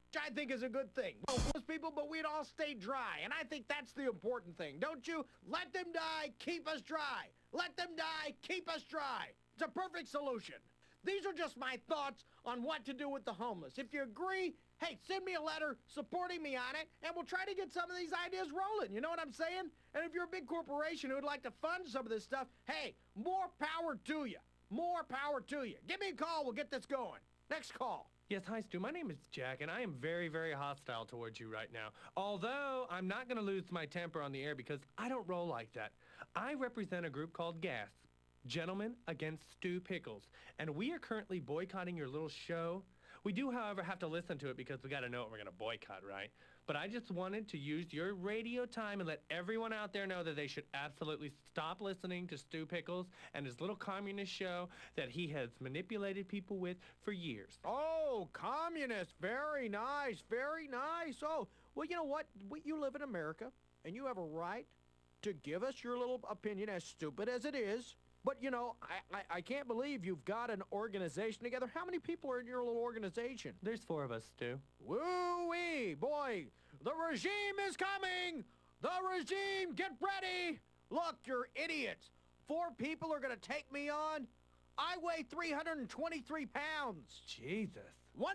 which I think is a good thing. Most people, but we'd all stay dry, and I think that's the important thing, don't you? Let them die, keep us dry. Let them die, keep us dry. It's a perfect solution. These are just my thoughts on what to do with the homeless. If you agree, hey, send me a letter supporting me on it, and we'll try to get some of these ideas rolling, you know what I'm saying? And if you're a big corporation who would like to fund some of this stuff, hey, more power to you. More power to you. Give me a call, we'll get this going. Next call. Yes, hi, Stu. My name is Jack, and I am very, very hostile towards you right now. Although, I'm not going to lose my temper on the air because I don't roll like that. I represent a group called GAS, Gentlemen Against Stu Pickles, and we are currently boycotting your little show. We do, however, have to listen to it because we got to know what we're going to boycott, right? But I just wanted to use your radio time and let everyone out there know that they should absolutely stop listening to Stu Pickles and his little communist show that he has manipulated people with for years. Oh, communist. Very nice. Very nice. Oh, well, you know what? You live in America, and you have a right to give us your little opinion, as stupid as it is. But, you know, I can't believe you've got an organization together. How many people are in your little organization? There's 4 of us, Stu. Woo-wee! Boy, the regime is coming! The regime, get ready! Look, you're idiots. 4 people are going to take me on? I weigh 323 pounds. Jesus. 100%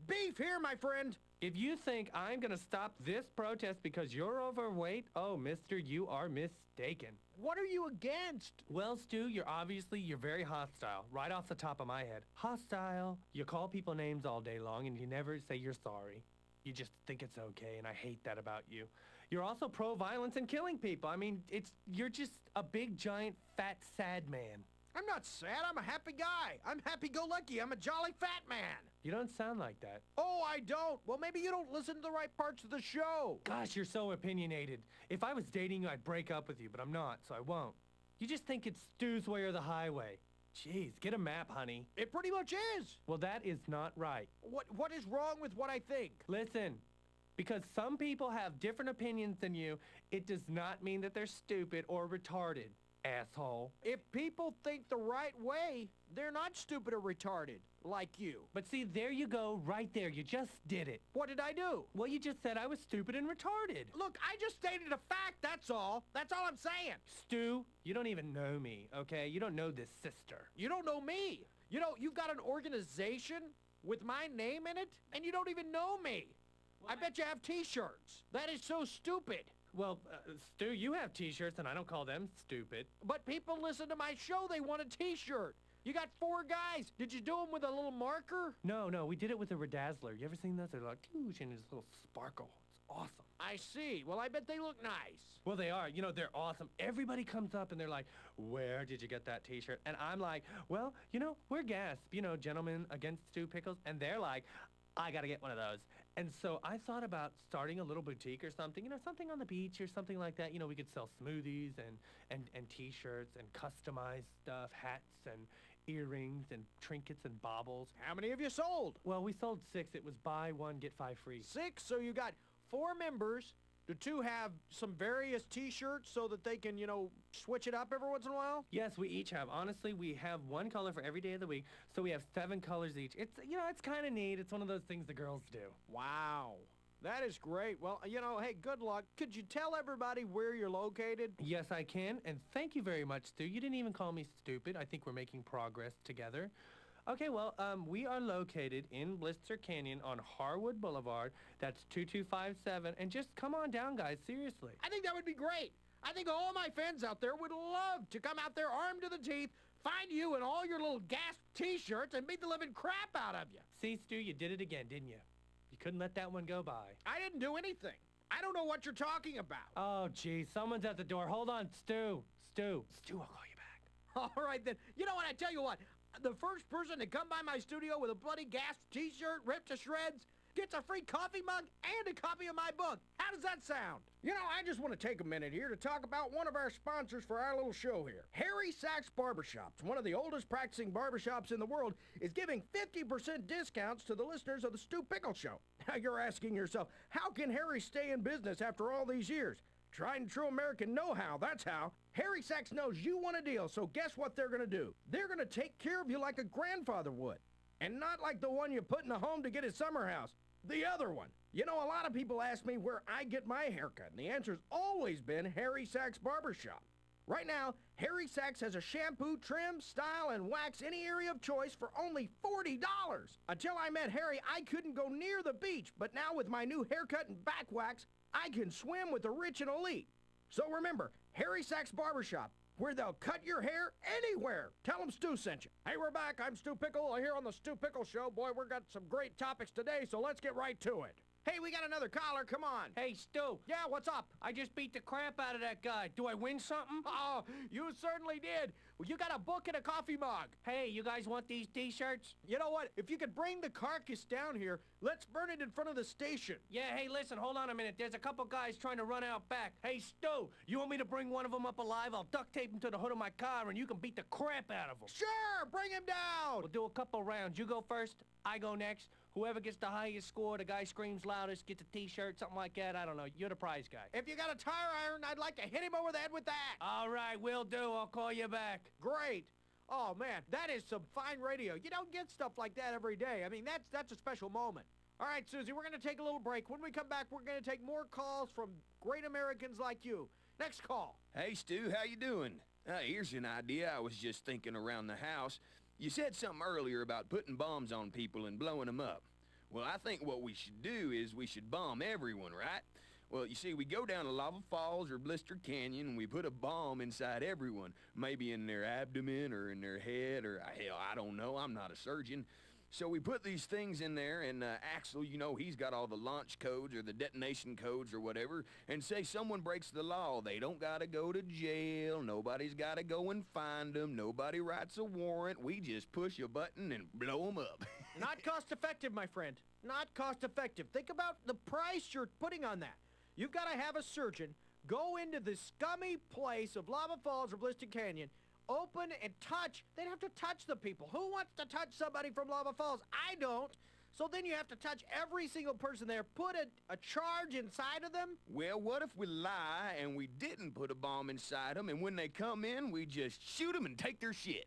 beef here, my friend. If you think I'm going to stop this protest because you're overweight, oh, mister, you are mistaken. What are you against? Well, Stu, you're very hostile, right off the top of my head. Hostile. You call people names all day long and you never say you're sorry. You just think it's okay, and I hate that about you. You're also pro-violence and killing people. I mean, you're just a big, giant, fat, sad man. I'm not sad. I'm a happy guy. I'm happy-go-lucky. I'm a jolly fat man. You don't sound like that. Oh, I don't. Well, maybe you don't listen to the right parts of the show. Gosh, you're so opinionated. If I was dating you, I'd break up with you, but I'm not, so I won't. You just think it's Stu's way or the highway. Jeez, get a map, honey. It pretty much is. Well, that is not right. What is wrong with what I think? Listen, because some people have different opinions than you, it does not mean that they're stupid or retarded. Asshole. If people think the right way, they're not stupid or retarded, like you. But see, there you go, right there. You just did it. What did I do? Well, you just said I was stupid and retarded. Look, I just stated a fact, that's all. That's all I'm saying. Stu, you don't even know me, okay? You don't know this sister. You don't know me. You know, you've got an organization with my name in it, and you don't even know me. I bet you have t-shirts. That is so stupid. Well, Stu, you have t-shirts, and I don't call them stupid. But people listen to my show, they want a t-shirt. You got 4 guys. Did you do them with a little marker? No, we did it with a Redazzler. You ever seen those? They're like, whoosh, and this little sparkle. It's awesome. I see. Well, I bet they look nice. Well, they are. You know, they're awesome. Everybody comes up, and they're like, where did you get that t-shirt? And I'm like, well, you know, we're Gasp, you know, Gentlemen Against Stu Pickles. And they're like, I gotta get one of those. And so I thought about starting a little boutique or something, you know, something on the beach or something like that. You know, we could sell smoothies and t-shirts and customized stuff, hats and earrings and trinkets and baubles. How many have you sold? Well, we sold 6. It was buy 1, get 5 free. 6? So you got 4 members. Do 2 have some various t-shirts so that they can, you know, switch it up every once in a while? Yes, we each have. Honestly, we have 1 color for every day of the week, so we have 7 colors each. It's, you know, it's kind of neat. It's one of those things the girls do. Wow. That is great. Well, you know, hey, good luck. Could you tell everybody where you're located? Yes, I can, and thank you very much, Stu. You didn't even call me stupid. I think we're making progress together. Okay, well, we are located in Blister Canyon on Harwood Boulevard. That's 2257. And just come on down, guys, seriously. I think that would be great. I think all my fans out there would love to come out there armed to the teeth, find you in all your little Gasp t-shirts, and beat the living crap out of you. See, Stu, you did it again, didn't you? You couldn't let that one go by. I didn't do anything. I don't know what you're talking about. Oh, geez, someone's at the door. Hold on, Stu, I'll call you back. All right, then. You know what? I tell you what. The first person to come by my studio with a bloody Gasp t-shirt ripped to shreds gets a free coffee mug and a copy of my book. How does that sound? You know, I just want to take a minute here to talk about one of our sponsors for our little show here. Harry Sachs Barbershops, one of the oldest practicing barbershops in the world, is giving 50% discounts to the listeners of the Stu Pickle Show. Now you're asking yourself, how can Harry stay in business after all these years? Tried and true American know-how, that's how. Harry Sachs knows you want a deal, so guess what they're gonna do? They're gonna take care of you like a grandfather would. And not like the one you put in the home to get his summer house. The other one. You know, a lot of people ask me where I get my haircut, and the answer's always been Harry Sachs Barbershop. Right now, Harry Sachs has a shampoo, trim, style, and wax any area of choice for only $40. Until I met Harry, I couldn't go near the beach, but now with my new haircut and back wax, I can swim with the rich and elite. So remember, Harry Sachs Barbershop, where they'll cut your hair anywhere. Tell them Stu sent you. Hey, we're back. I'm Stu Pickle here on the Stu Pickle Show. Boy, we've got some great topics today, so let's get right to it. Hey, we got another caller. Come on. Hey, Stu. Yeah, what's up? I just beat the crap out of that guy. Do I win something? Oh, you certainly did. Well, you got a book and a coffee mug. Hey, you guys want these t-shirts? You know what? If you could bring the carcass down here, let's burn it in front of the station. Yeah, hey, listen, hold on a minute. There's a couple guys trying to run out back. Hey, Stu, you want me to bring one of them up alive? I'll duct tape him to the hood of my car, and you can beat the crap out of him. Sure, bring him down. We'll do a couple rounds. You go first, I go next. Whoever gets the highest score, the guy screams loudest, gets a t-shirt, something like that. I don't know. You're the prize guy. If you got a tire iron, I'd like to hit him over the head with that. All right, will do. I'll call you back. Great. Oh, man, that is some fine radio. You don't get stuff like that every day. I mean, that's a special moment. All right, Susie, we're going to take a little break. When we come back, we're going to take more calls from great Americans like you. Next call. Hey, Stu, how you doing? Here's an idea I was just thinking around the house. You said something earlier about putting bombs on people and blowing them up. Well, I think what we should do is we should bomb everyone, right? Well, you see, we go down to Lava Falls or Blister Canyon and we put a bomb inside everyone, maybe in their abdomen or in their head or, hell, I don't know, I'm not a surgeon. So we put these things in there and Axel, you know, he's got all the launch codes or the detonation codes or whatever, and say someone breaks the law, they don't gotta go to jail, nobody's gotta go and find them, nobody writes a warrant, we just push a button and blow them up. Not cost effective, my friend. Not cost effective. Think about the price you're putting on that. You've got to have a surgeon go into the scummy place of Lava Falls or Blister Canyon, open and touch. They'd have to touch the people. Who wants to touch somebody from Lava Falls? I don't. So then you have to touch every single person there, put a charge inside of them. Well, what if we lie and we didn't put a bomb inside them, and when they come in, we just shoot them and take their shit?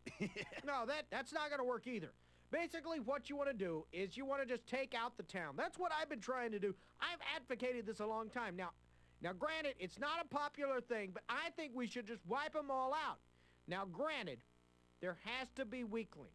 No, that's not going to work either. Basically, what you want to do is you want to just take out the town. That's what I've been trying to do. I've advocated this a long time. Now, granted, it's not a popular thing, but I think we should just wipe them all out. Now, granted, there has to be weaklings.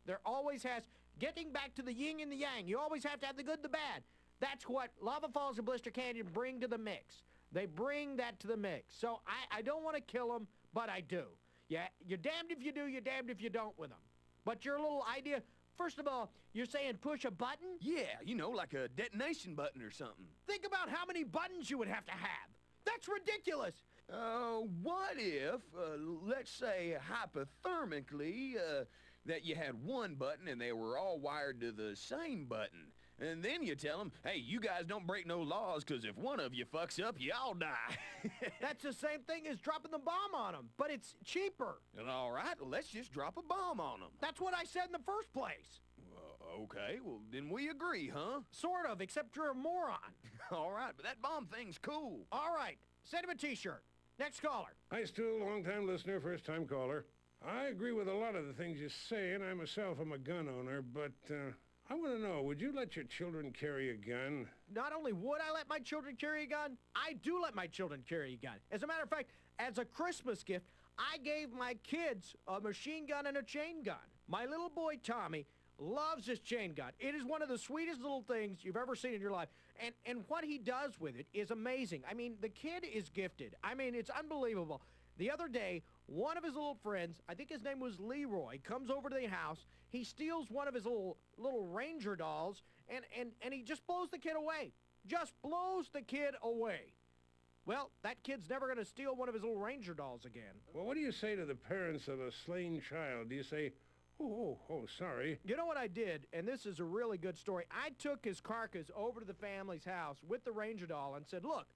There always has. Getting back to the yin and the yang, you always have to have the good and the bad. That's what Lava Falls and Blister Canyon bring to the mix. They bring that to the mix. So I don't want to kill them, but I do. Yeah, you're damned if you do, you're damned if you don't with them. But your little idea... First of all, you're saying push a button? Yeah, you know, like a detonation button or something. Think about how many buttons you would have to have. That's ridiculous. What if, let's say hypothermically, that you had one button and they were all wired to the same button? And then you tell them, hey, you guys don't break no laws, because if one of you fucks up, you all die. That's the same thing as dropping the bomb on them, but it's cheaper. All right, well, let's just drop a bomb on them. That's what I said in the first place. Okay, well, then we agree, huh? Sort of, except you're a moron. All right, but that bomb thing's cool. All right, send him a t-shirt. Next caller. Hi, Stu, long-time listener, first-time caller. I agree with a lot of the things you say, and I myself am a gun owner, but, I want to know, would you let your children carry a gun? Not only would I let my children carry a gun, I do let my children carry a gun. As a matter of fact, as a Christmas gift, I gave my kids a machine gun and a chain gun. My little boy, Tommy, loves this chain gun. It is one of the sweetest little things you've ever seen in your life. And what he does with it is amazing. I mean, the kid is gifted. I mean, it's unbelievable. The other day, one of his little friends, I think his name was Leroy, comes over to the house. He steals one of his little Ranger dolls, and he just blows the kid away. Just blows the kid away. Well, that kid's never going to steal one of his little Ranger dolls again. Well, what do you say to the parents of a slain child? Do you say, oh, sorry? You know what I did, and this is a really good story. I took his carcass over to the family's house with the Ranger doll and said, look,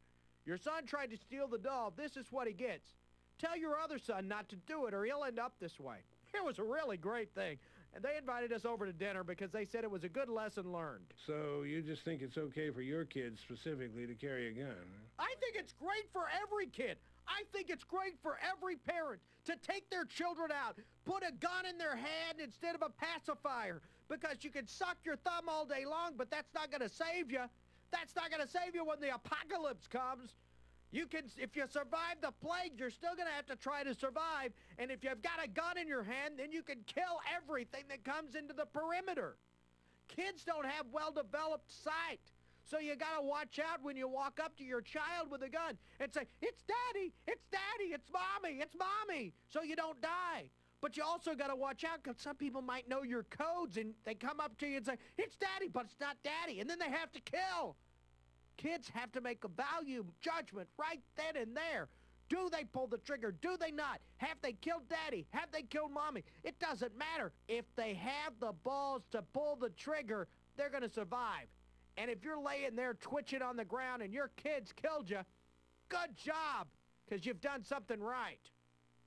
your son tried to steal the doll. This is what he gets. Tell your other son not to do it or he'll end up this way. It was a really great thing. And they invited us over to dinner because they said it was a good lesson learned. So you just think it's okay for your kids specifically to carry a gun? I think it's great for every kid. I think it's great for every parent to take their children out, put a gun in their hand instead of a pacifier, because you can suck your thumb all day long, but that's not gonna save you. That's not gonna save you when the apocalypse comes. You can, if you survive the plague, you're still gonna have to try to survive. And if you've got a gun in your hand, then you can kill everything that comes into the perimeter. Kids don't have well-developed sight. So you gotta watch out when you walk up to your child with a gun and say, it's daddy, it's daddy, it's mommy, so you don't die. But you also gotta watch out because some people might know your codes and they come up to you and say, it's daddy, but it's not daddy, and then they have to kill. Kids have to make a value judgment right then and there. Do they pull the trigger? Do they not? Have they killed daddy? Have they killed mommy? It doesn't matter. If they have the balls to pull the trigger, they're gonna survive. And if you're laying there twitching on the ground and your kids killed you, good job, because you've done something right.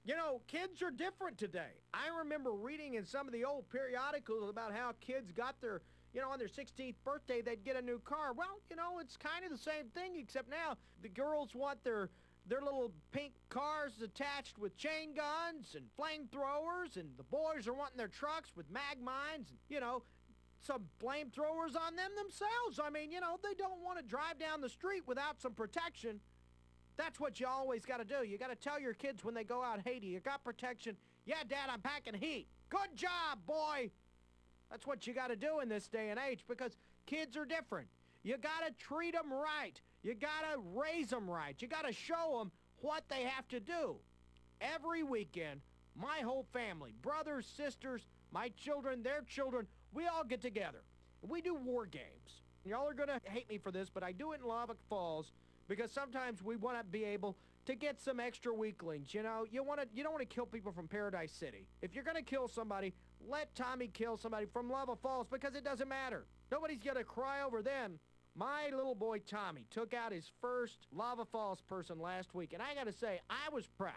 You know, kids are different today. I remember reading in some of the old periodicals about how kids got their, you know, on their 16th birthday, they'd get a new car. Well, you know, it's kind of the same thing, except now the girls want their little pink cars attached with chain guns and flamethrowers, and the boys are wanting their trucks with mag mines and, you know, some flamethrowers on them themselves. I mean, you know, they don't want to drive down the street without some protection. That's what you always got to do. You got to tell your kids when they go out, hey, do you got protection? Yeah, Dad, I'm packing heat. Good job, boy. That's what you got to do in this day and age because kids are different. You got to treat them right. You got to raise them right. You got to show them what they have to do. Every weekend, my whole family, brothers, sisters, my children, their children, we all get together. We do war games. Y'all are gonna hate me for this, but I do it in Lava Falls because sometimes we want to be able to get some extra weaklings. You know, you don't want to kill people from Paradise City. If you're gonna kill somebody, let Tommy kill somebody from Lava Falls because it doesn't matter. Nobody's gonna cry over them. My little boy Tommy took out his first Lava Falls person last week, and I gotta say, I was proud.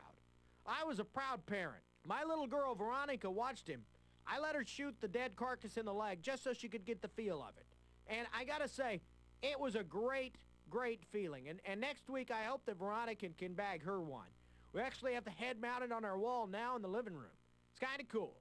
I was a proud parent. My little girl Veronica watched him. I let her shoot the dead carcass in the leg just so she could get the feel of it. And I gotta say, it was a great, great feeling. And next week, I hope that Veronica can bag her one. We actually have the head mounted on our wall now in the living room. It's kind of cool.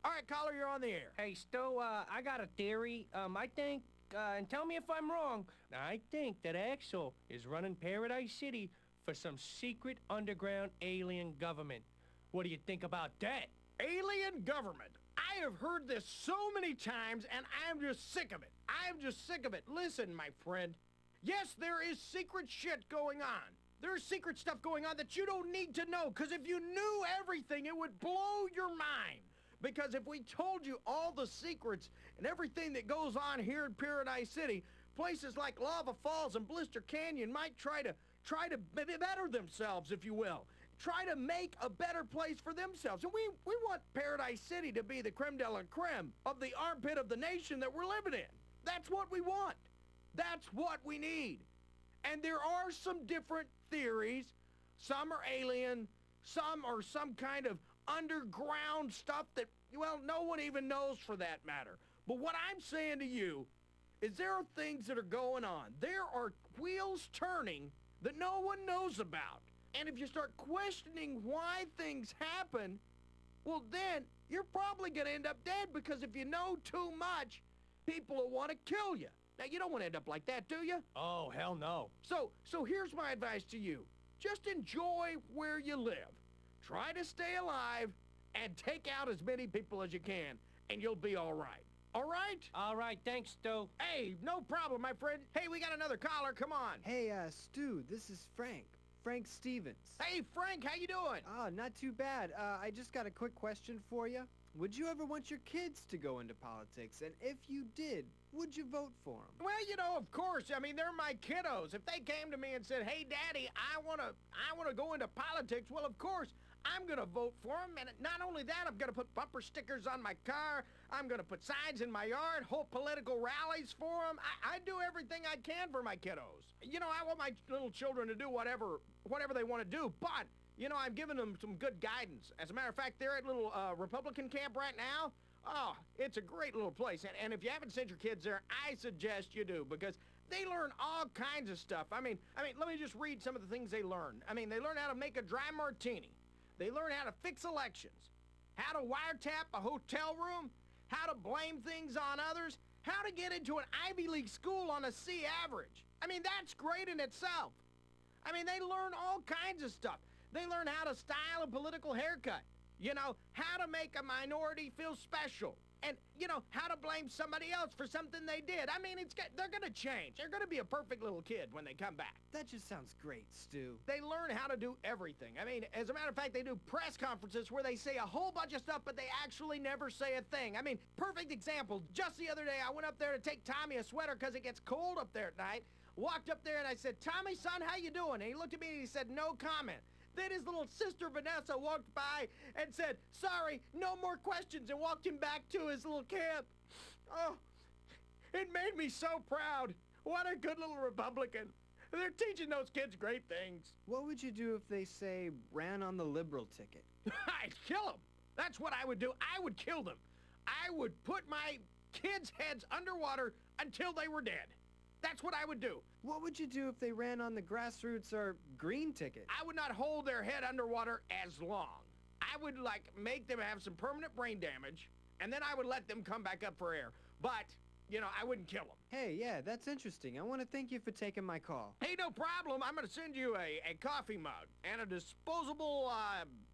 All right, caller, you're on the air. Hey, Stu, I got a theory. I think, and tell me if I'm wrong, I think that Axel is running Paradise City for some secret underground alien government. What do you think about that? Alien government. I have heard this so many times, and I'm just sick of it. I'm just sick of it. Listen, my friend. Yes, there is secret shit going on. There's secret stuff going on that you don't need to know, because if you knew everything, it would blow your mind. Because if we told you all the secrets and everything that goes on here in Paradise City, places like Lava Falls and Blister Canyon might try to better themselves, if you will. Try to make a better place for themselves. And we want Paradise City to be the creme de la creme of the armpit of the nation that we're living in. That's what we want. That's what we need. And there are some different theories. Some are alien, some are some kind of underground stuff that, well, no one even knows for that matter. But what I'm saying to you is there are things that are going on. There are wheels turning that no one knows about. And if you start questioning why things happen, well then, you're probably gonna end up dead because if you know too much, people will want to kill you. Now, you don't want to end up like that, do you? Oh, hell no. So here's my advice to you. Just enjoy where you live. Try to stay alive and take out as many people as you can, and you'll be all right. All right? All right, thanks, Stu. Hey, no problem, my friend. Hey, we got another caller. Come on. Hey, Stu, this is Frank. Frank Stevens. Hey, Frank, how you doing? Oh, not too bad. I just got a quick question for you. Would you ever want your kids to go into politics? And if you did, would you vote for them? Well, you know, of course. I mean, they're my kiddos. If they came to me and said, hey, Daddy, I wanna go into politics, well, of course, I'm gonna vote for them. And not only that, I'm gonna put bumper stickers on my car. I'm gonna put signs in my yard, hold political rallies for them. I do everything I can for my kiddos. You know, I want my little children to do whatever they want to do, but you know, I'm giving them some good guidance. As a matter of fact, they're at a little Republican camp right now. Oh, it's a great little place. And if you haven't sent your kids there, I suggest you do, because they learn all kinds of stuff. I mean, let me just read some of the things they learn. I mean, they learn how to make a dry martini. They learn how to fix elections, how to wiretap a hotel room, how to blame things on others, how to get into an Ivy League school on a C average. I mean, that's great in itself. I mean, they learn all kinds of stuff. They learn how to style a political haircut. You know, how to make a minority feel special. And, you know, how to blame somebody else for something they did. I mean, they're gonna change. They're gonna be a perfect little kid when they come back. That just sounds great, Stu. They learn how to do everything. I mean, as a matter of fact, they do press conferences where they say a whole bunch of stuff, but they actually never say a thing. I mean, perfect example. Just the other day, I went up there to take Tommy a sweater because it gets cold up there at night. Walked up there and I said, "Tommy, son, how you doing?" And he looked at me and he said, "No comment." Then his little sister Vanessa walked by and said, "Sorry, no more questions," and walked him back to his little camp. Oh, it made me so proud. What a good little Republican. They're teaching those kids great things. What would you do if they, say, ran on the liberal ticket? I'd kill them. That's what I would do. I would kill them. I would put my kids' heads underwater until they were dead. That's what I would do. What would you do if they ran on the grassroots or green ticket? I would not hold their head underwater as long. I would, make them have some permanent brain damage, and then I would let them come back up for air. But, you know, I wouldn't kill them. Hey, yeah, that's interesting. I want to thank you for taking my call. Hey, no problem. I'm going to send you a coffee mug and a disposable,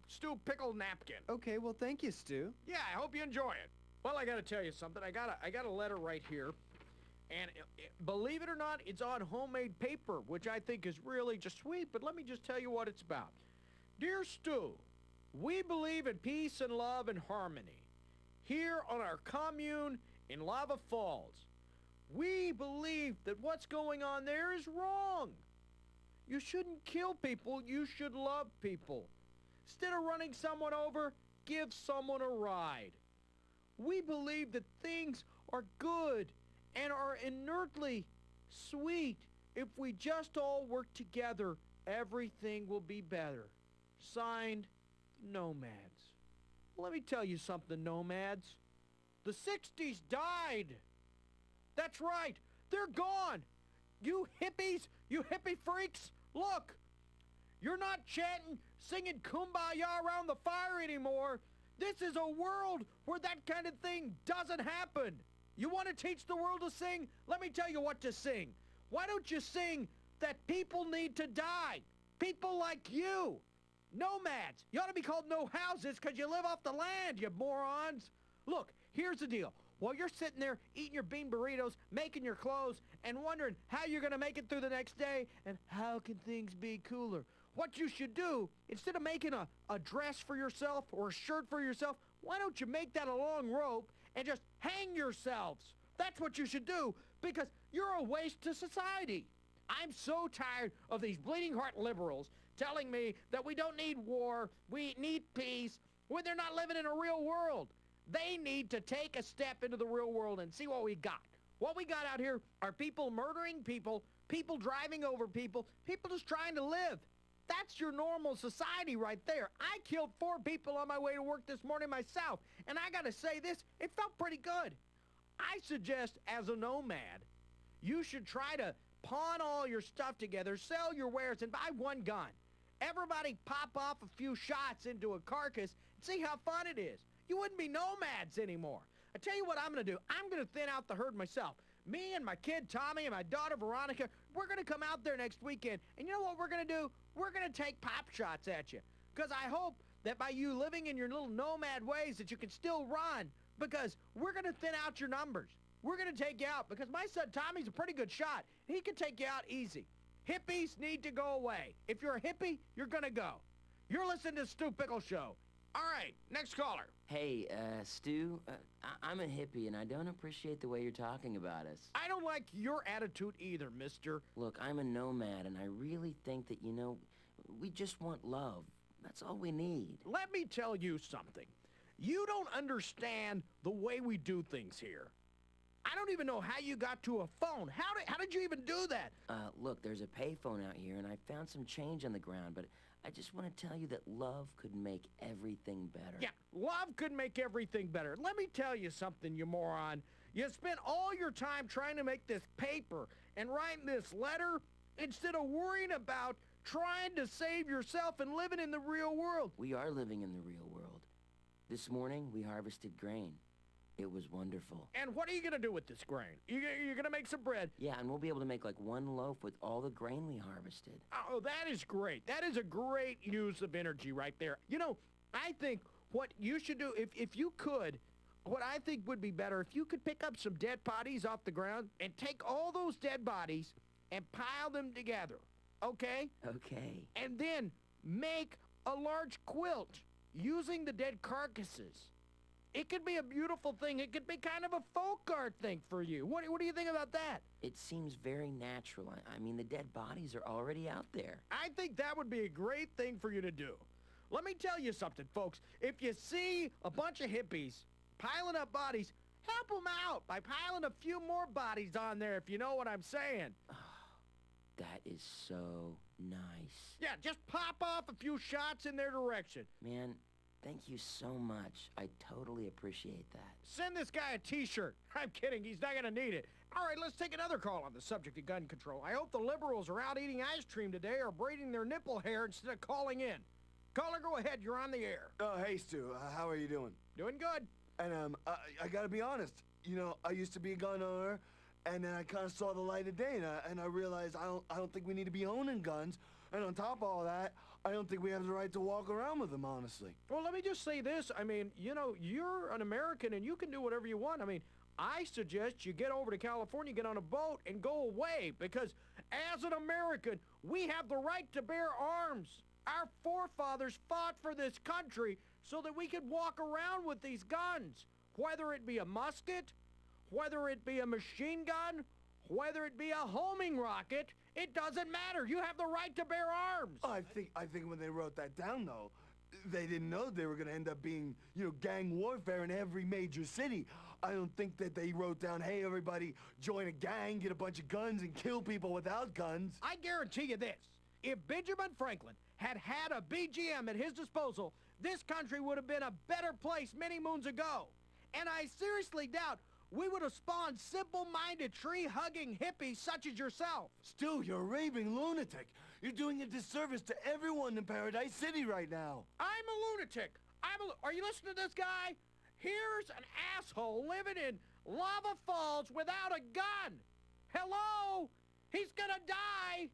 stew pickle napkin. Okay, well, thank you, Stu. Yeah, I hope you enjoy it. Well, I got to tell you something. I got a letter right here. And believe it or not, it's on homemade paper, which I think is really just sweet, but let me just tell you what it's about. Dear Stu, we believe in peace and love and harmony. Here on our commune in Lava Falls, we believe that what's going on there is wrong. You shouldn't kill people, you should love people. Instead of running someone over, give someone a ride. We believe that things are good and are inertly sweet. If we just all work together, everything will be better. Signed, Nomads. Let me tell you something, Nomads. The 60s died. That's right, they're gone. You hippies, you hippie freaks, look. You're not chanting, singing Kumbaya around the fire anymore. This is a world where that kind of thing doesn't happen. You want to teach the world to sing? Let me tell you what to sing. Why don't you sing that people need to die? People like you. Nomads. You ought to be called no houses because you live off the land, you morons. Look, here's the deal. While you're sitting there eating your bean burritos, making your clothes, and wondering how you're going to make it through the next day and how can things be cooler, what you should do, instead of making a dress for yourself or a shirt for yourself, why don't you make that a long rope and just hang yourselves? That's what you should do, because you're a waste to society. I'm so tired of these bleeding heart liberals telling me that we don't need war, we need peace, when they're not living in a real world. They need to take a step into the real world and see what we got. What we got out here are people murdering people, people driving over people, people just trying to live. That's your normal society right there. I killed 4 people on my way to work this morning myself, and I gotta say this, it felt pretty good. I suggest, as a nomad, you should try to pawn all your stuff together, sell your wares, and buy one gun. Everybody pop off a few shots into a carcass and see how fun it is. You wouldn't be nomads anymore. I tell you what I'm gonna do. I'm gonna thin out the herd myself. Me and my kid Tommy and my daughter Veronica, we're gonna come out there next weekend, and you know what we're gonna do? We're gonna take pop shots at you. Because I hope that by you living in your little nomad ways that you can still run, because we're gonna thin out your numbers. We're gonna take you out, because my son Tommy's a pretty good shot. He can take you out easy. Hippies need to go away. If you're a hippie, you're gonna go. You're listening to the Stu Pickle Show. All right, next caller. Hey, Stu, I'm a hippie, and I don't appreciate the way you're talking about us. I don't like your attitude either, mister. Look, I'm a nomad, and I really think that, we just want love. That's all we need. Let me tell you something. You don't understand the way we do things here. I don't even know how you got to a phone. How did you even do that? Look, there's a payphone out here, and I found some change on the ground, but I just want to tell you that love could make everything better. Yeah, love could make everything better. Let me tell you something, you moron. You spent all your time trying to make this paper and writing this letter instead of worrying about trying to save yourself and living in the real world. We are living in the real world. This morning, we harvested grain. It was wonderful. And what are you gonna do with this grain? You're gonna make some bread. Yeah, and we'll be able to make like one loaf with all the grain we harvested. Oh, that is great. That is a great use of energy right there. You know, I think what you should do, if you could, what I think would be better, if you could pick up some dead bodies off the ground and take all those dead bodies and pile them together, okay? Okay. And then make a large quilt using the dead carcasses. It could be a beautiful thing. It could be kind of a folk art thing for you. What do you think about that? It seems very natural. I mean, the dead bodies are already out there. I think that would be a great thing for you to do. Let me tell you something, folks. If you see a bunch of hippies piling up bodies, help them out by piling a few more bodies on there, if you know what I'm saying. That is so nice. Yeah, just pop off a few shots in their direction. Man, thank you so much. I totally appreciate that. Send this guy a t-shirt. I'm kidding, he's not gonna need it. All right, let's take another call on the subject of gun control. I hope the liberals are out eating ice cream today or braiding their nipple hair instead of calling in. Caller, go ahead, you're on the air. Oh, hey, Stu. How are you doing? Doing good. And, I gotta be honest. You know, I used to be a gun owner, and then I kind of saw the light of day, and I realized I don't think we need to be owning guns. And on top of all that, I don't think we have the right to walk around with them, honestly. Well, let me just say this. I mean, you know, you're an American and you can do whatever you want. I mean, I suggest you get over to California, get on a boat, and go away, because as an American, we have the right to bear arms. Our forefathers fought for this country so that we could walk around with these guns, whether it be a musket, whether it be a machine gun, whether it be a homing rocket. It doesn't matter. You have the right to bear arms. I think when they wrote that down, though, they didn't know they were going to end up being, you know, gang warfare in every major city. I don't think that they wrote down, hey, everybody, join a gang, get a bunch of guns, and kill people without guns. I guarantee you this. If Benjamin Franklin had had a BGM at his disposal, this country would have been a better place many moons ago. And I seriously doubt we would have spawned simple-minded, tree-hugging hippies such as yourself. Stu, you're a raving lunatic. You're doing a disservice to everyone in Paradise City right now. I'm a lunatic. Are you listening to this guy? Here's an asshole living in Lava Falls without a gun. Hello? He's gonna die.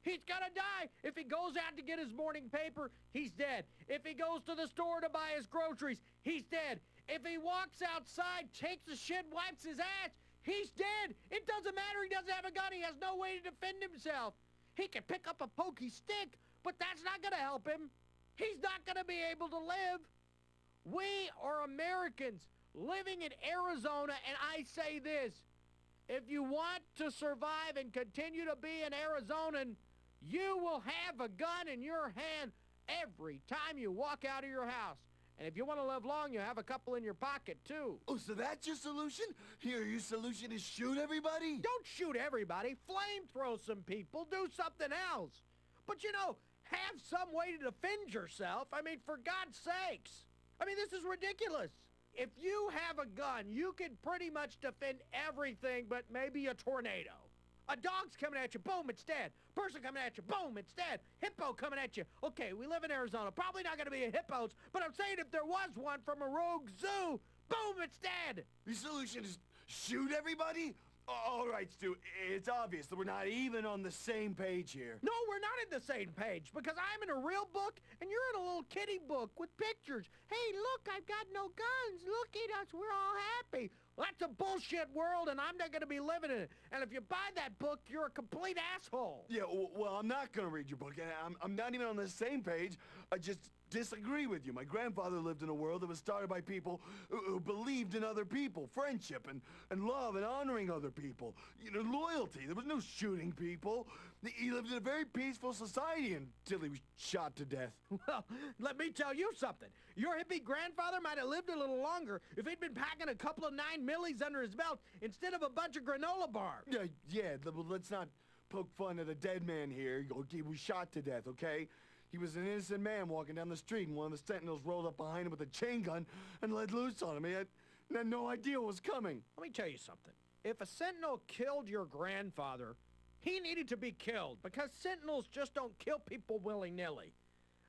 He's gonna die. If he goes out to get his morning paper, he's dead. If he goes to the store to buy his groceries, he's dead. If he walks outside, takes a shit, wipes his ass, he's dead. It doesn't matter. He doesn't have a gun. He has no way to defend himself. He can pick up a pokey stick, but that's not gonna help him. He's not gonna be able to live. We are Americans living in Arizona, and I say this. If you want to survive and continue to be an Arizonan, you will have a gun in your hand every time you walk out of your house. And if you want to live long, you have a couple in your pocket, too. Oh, so that's your solution? Here, your solution is shoot everybody? Don't shoot everybody. Flamethrow some people. Do something else. But, you know, have some way to defend yourself. I mean, for God's sakes. I mean, this is ridiculous. If you have a gun, you can pretty much defend everything but maybe a tornado. A dog's coming at you, boom, it's dead. Person coming at you, boom, it's dead. Hippo coming at you. Okay, we live in Arizona. Probably not going to be a hippos, but I'm saying if there was one from a rogue zoo, boom, it's dead. Your solution is shoot everybody? All right, Stu, it's obvious that we're not even on the same page here. No, we're not in the same page, because I'm in a real book and you're in a little kitty book with pictures. Hey, look, I've got no guns. Look at us, we're all happy. Well, that's a bullshit world, and I'm not going to be living in it. And if you buy that book, you're a complete asshole. Yeah, well, I'm not going to read your book, and I'm not even on the same page. I just disagree with you. My grandfather lived in a world that was started by people who believed in other people, friendship and love and honoring other people. You know, loyalty. There was no shooting people. He lived in a very peaceful society until he was shot to death. Well, let me tell you something. Your hippie grandfather might have lived a little longer if he'd been packing a couple of 9mm under his belt instead of a bunch of granola bars. Yeah, let's not poke fun at a dead man here. He was shot to death, okay? He was an innocent man walking down the street, and one of the sentinels rolled up behind him with a chain gun and let loose on him. He had no idea what was coming. Let me tell you something. If a sentinel killed your grandfather, he needed to be killed, because sentinels just don't kill people willy-nilly.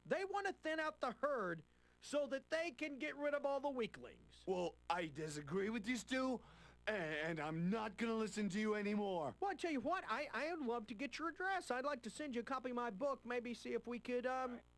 They want to thin out the herd so that they can get rid of all the weaklings. Well, I disagree with you, Stu, and I'm not gonna listen to you anymore. Well, I tell you what, I'd love to get your address. I'd like to send you a copy of my book, maybe see if we could,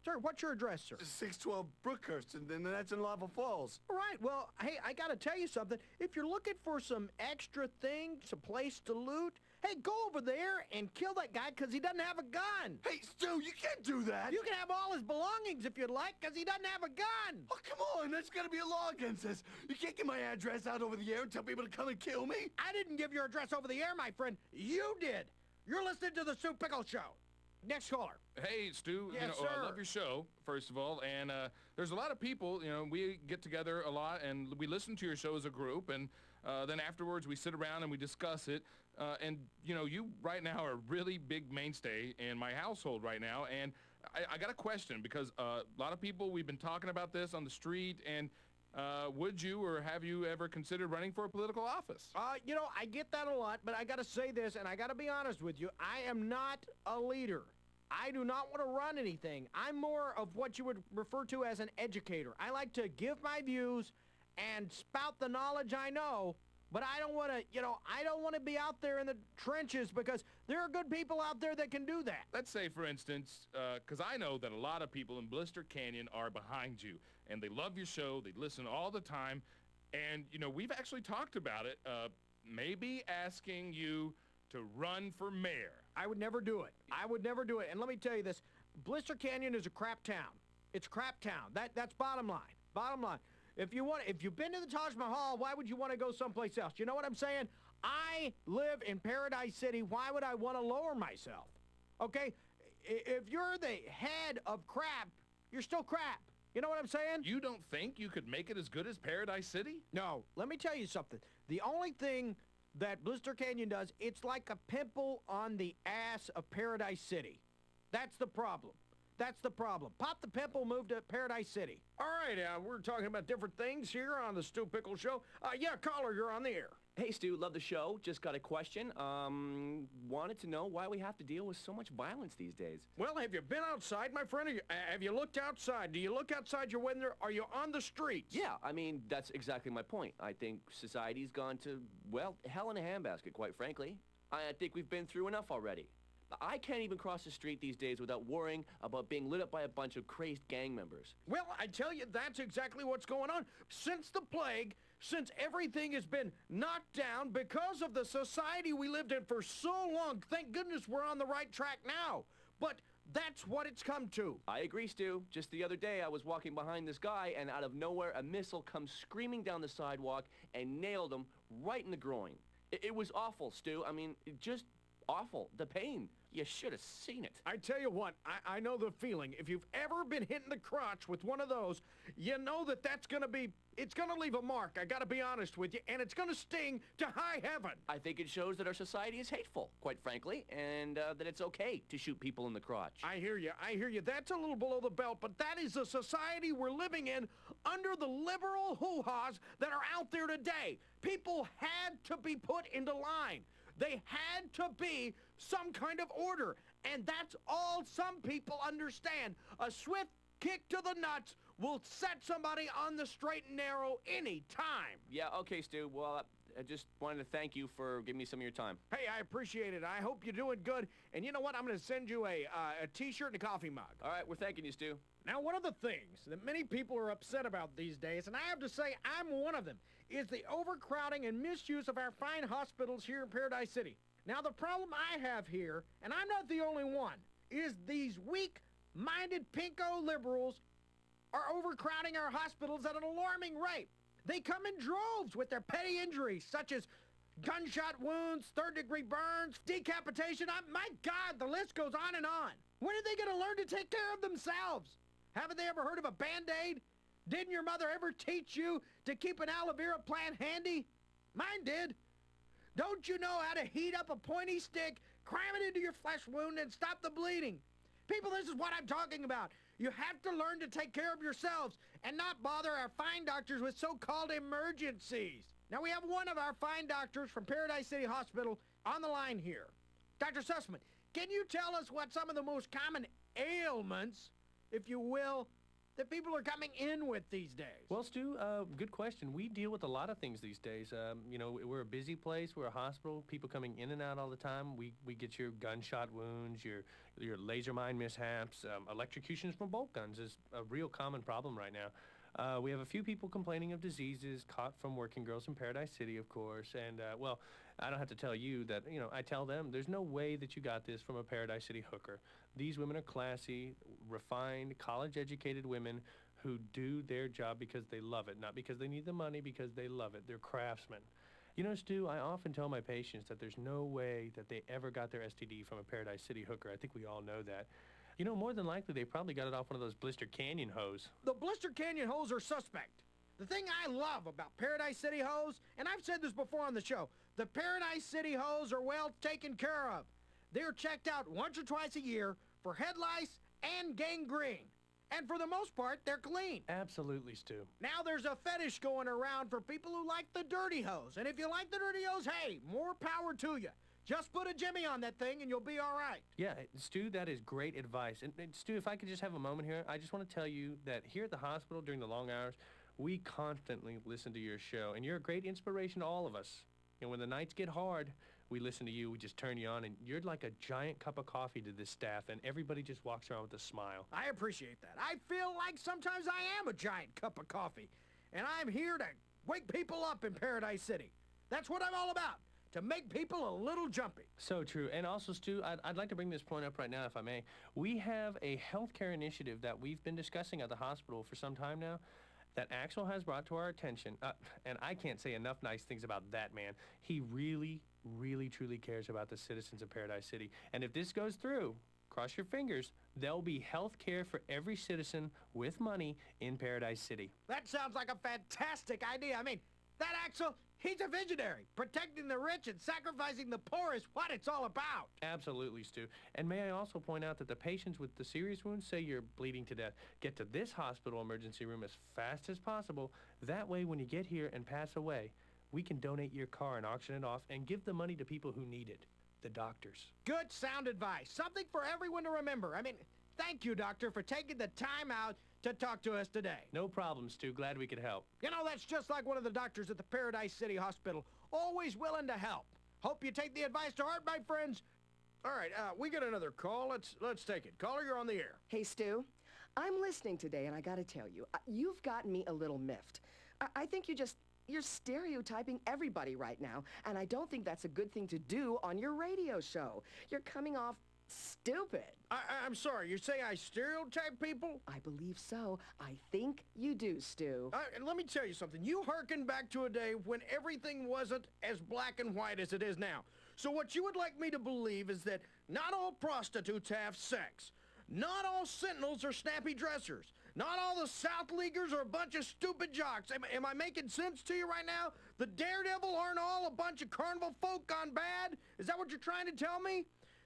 Sir, what's your address, sir? 612 Brookhurst, and then that's in Lava Falls. All right, well, hey, I gotta tell you something. If you're looking for some extra things, a place to loot, hey, go over there and kill that guy because he doesn't have a gun. Hey, Stu, you can't do that. You can have all his belongings if you'd like because he doesn't have a gun. Oh, come on, there's gonna be a law against this. You can't get my address out over the air and tell people to come and kill me. I didn't give your address over the air, my friend. You did. You're listening to the Stu Pickle Show. Next caller. Hey, Stu. Yes, I sir. love your show, first of all. And there's a lot of people, we get together a lot and we listen to your show as a group. And then afterwards we sit around and we discuss it. And, you right now are a really big mainstay in my household right now. And I got a question because a lot of people, we've been talking about this on the street. And would you or have you ever considered running for a political office? I get that a lot, but I gotta say this, and I gotta be honest with you. I am not a leader. I do not want to run anything. I'm more of what you would refer to as an educator. I like to give my views and spout the knowledge I know, but I don't want to, I don't want to be out there in the trenches because there are good people out there that can do that. Let's say, for instance, because I know that a lot of people in Blister Canyon are behind you, and they love your show, they listen all the time, and, we've actually talked about it, maybe asking you to run for mayor. I would never do it. I would never do it. And let me tell you this, Blister Canyon is a crap town. It's a crap town. That's bottom line. Bottom line. If you've been to the Taj Mahal, why would you want to go someplace else? You know what I'm saying? I live in Paradise City. Why would I want to lower myself? Okay? If you're the head of crap, you're still crap. You know what I'm saying? You don't think you could make it as good as Paradise City? No. Let me tell you something. The only thing that Blister Canyon does, it's like a pimple on the ass of Paradise City. That's the problem. That's the problem. Pop the pimple, move to Paradise City. All right, we're talking about different things here on the Stu Pickle Show. Yeah, caller, you're on the air. Hey, Stu, love the show. Just got a question. Wanted to know why we have to deal with so much violence these days. Well, have you been outside, my friend? Have you looked outside? Do you look outside your window? Are you on the streets? Yeah, I mean, that's exactly my point. I think society's gone to, well, hell in a handbasket, quite frankly. I think we've been through enough already. I can't even cross the street these days without worrying about being lit up by a bunch of crazed gang members. Well, I tell you, that's exactly what's going on. Since the plague, since everything has been knocked down because of the society we lived in for so long, thank goodness we're on the right track now. But that's what it's come to. I agree, Stu. Just the other day, I was walking behind this guy, and out of nowhere, a missile comes screaming down the sidewalk and nailed him right in the groin. It was awful, Stu. I mean, just awful. The pain. You should have seen it. I tell you what, I know the feeling. If you've ever been hit in the crotch with one of those, you know that's gonna be, it's gonna leave a mark, I gotta be honest with you, and it's gonna sting to high heaven. I think it shows that our society is hateful, quite frankly, and that it's okay to shoot people in the crotch. I hear you. That's a little below the belt, but that is the society we're living in under the liberal hoo-haws that are out there today. People had to be put into line. They had to be some kind of order, and that's all some people understand. A swift kick to the nuts will set somebody on the straight and narrow any time. Yeah, okay, Stu. Well, I just wanted to thank you for giving me some of your time. Hey, I appreciate it. I hope you're doing good. And you know what? I'm going to send you a T-shirt and a coffee mug. All right, we're thanking you, Stu. Now, one of the things that many people are upset about these days, and I have to say I'm one of them, is the overcrowding and misuse of our fine hospitals here in Paradise City. Now, the problem I have here, and I'm not the only one, is these weak-minded pinko liberals are overcrowding our hospitals at an alarming rate. They come in droves with their petty injuries, such as gunshot wounds, third-degree burns, decapitation. My God, the list goes on and on. When are they going to learn to take care of themselves? Haven't they ever heard of a Band-Aid? Didn't your mother ever teach you to keep an aloe vera plant handy? Mine did. Don't you know how to heat up a pointy stick, cram it into your flesh wound, and stop the bleeding? People, this is what I'm talking about. You have to learn to take care of yourselves and not bother our fine doctors with so-called emergencies. Now, we have one of our fine doctors from Paradise City Hospital on the line here. Dr. Sussman, can you tell us what some of the most common ailments, if you will, that people are coming in with these days? Well, Stu, good question. We deal with a lot of things these days. You know, we're a busy place. We're a hospital. People coming in and out all the time. We get your gunshot wounds, your laser mine mishaps, electrocutions from bolt guns is a real common problem right now. We have a few people complaining of diseases caught from working girls in Paradise City, of course. And, well, I don't have to tell you that, you know, I tell them there's no way that you got this from a Paradise City hooker. These women are classy, refined, college-educated women who do their job because they love it, not because they need the money, because they love it. They're craftsmen. You know, Stu, I often tell my patients that there's no way that they ever got their STD from a Paradise City hooker. I think we all know that. You know, more than likely, they probably got it off one of those Blister Canyon hoes. The Blister Canyon hoes are suspect. The thing I love about Paradise City hoes, and I've said this before on the show, the Paradise City hoes are well taken care of. They're checked out once or twice a year for head lice and gangrene. And for the most part, they're clean. Absolutely, Stu. Now there's a fetish going around for people who like the dirty hose. And if you like the dirty hose, hey, more power to you. Just put a Jimmy on that thing and you'll be all right. Yeah, Stu, that is great advice. And Stu, if I could just have a moment here, I just want to tell you that here at the hospital during the long hours, we constantly listen to your show, and you're a great inspiration to all of us. And when the nights get hard, we listen to you, we just turn you on, and you're like a giant cup of coffee to this staff, and everybody just walks around with a smile. I appreciate that. I feel like sometimes I am a giant cup of coffee, and I'm here to wake people up in Paradise City. That's what I'm all about, to make people a little jumpy. So true. And also, Stu, I'd like to bring this point up right now, if I may. We have a healthcare initiative that we've been discussing at the hospital for some time now that Axel has brought to our attention, and I can't say enough nice things about that man. He really, really, truly cares about the citizens of Paradise City. And if this goes through, cross your fingers, there'll be health care for every citizen with money in Paradise City. That sounds like a fantastic idea. I mean, that Axel, he's a visionary. Protecting the rich and sacrificing the poor is what it's all about. Absolutely, Stu. And may I also point out that the patients with the serious wounds, say you're bleeding to death, get to this hospital emergency room as fast as possible. That way, when you get here and pass away, we can donate your car and auction it off and give the money to people who need it, the doctors. Good sound advice. Something for everyone to remember. I mean, thank you, Doctor, for taking the time out to talk to us today. No problem, Stu. Glad we could help. You know, that's just like one of the doctors at the Paradise City Hospital. Always willing to help. Hope you take the advice to heart, my friends. All right, we got another call. Let's take it. Caller, you're on the air. Hey, Stu. I'm listening today, and I gotta tell you, you've gotten me a little miffed. I think you're stereotyping everybody right now, and I don't think that's a good thing to do on your radio show. You're coming off stupid. I'm sorry, you say I stereotype people? I believe so. I think you do, Stu. And let me tell you something. You hearken back to a day when everything wasn't as black and white as it is now. So what you would like me to believe is that not all prostitutes have sex. Not all sentinels are snappy dressers. Not all the South Leaguers are a bunch of stupid jocks. Am I making sense to you right now? The Daredevil aren't all a bunch of carnival folk gone bad? Is that what you're trying to tell me?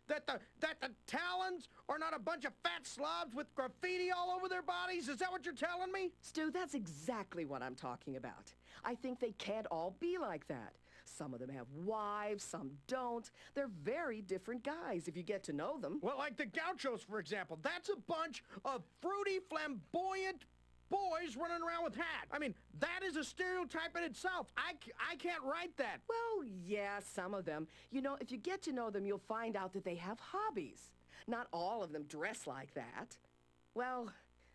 That the Talons are not a bunch of fat slobs with graffiti all over their bodies? Is that what you're telling me? Stu, that's exactly what I'm talking about. I think they can't all be like that. Some of them have wives, some don't. They're very different guys if you get to know them. Well, like the Gauchos, for example. That's a bunch of fruity, flamboyant boys running around with hats. I mean, that is a stereotype in itself. I can't write that. Well, yeah, some of them. You know, if you get to know them, you'll find out that they have hobbies. Not all of them dress like that. Well,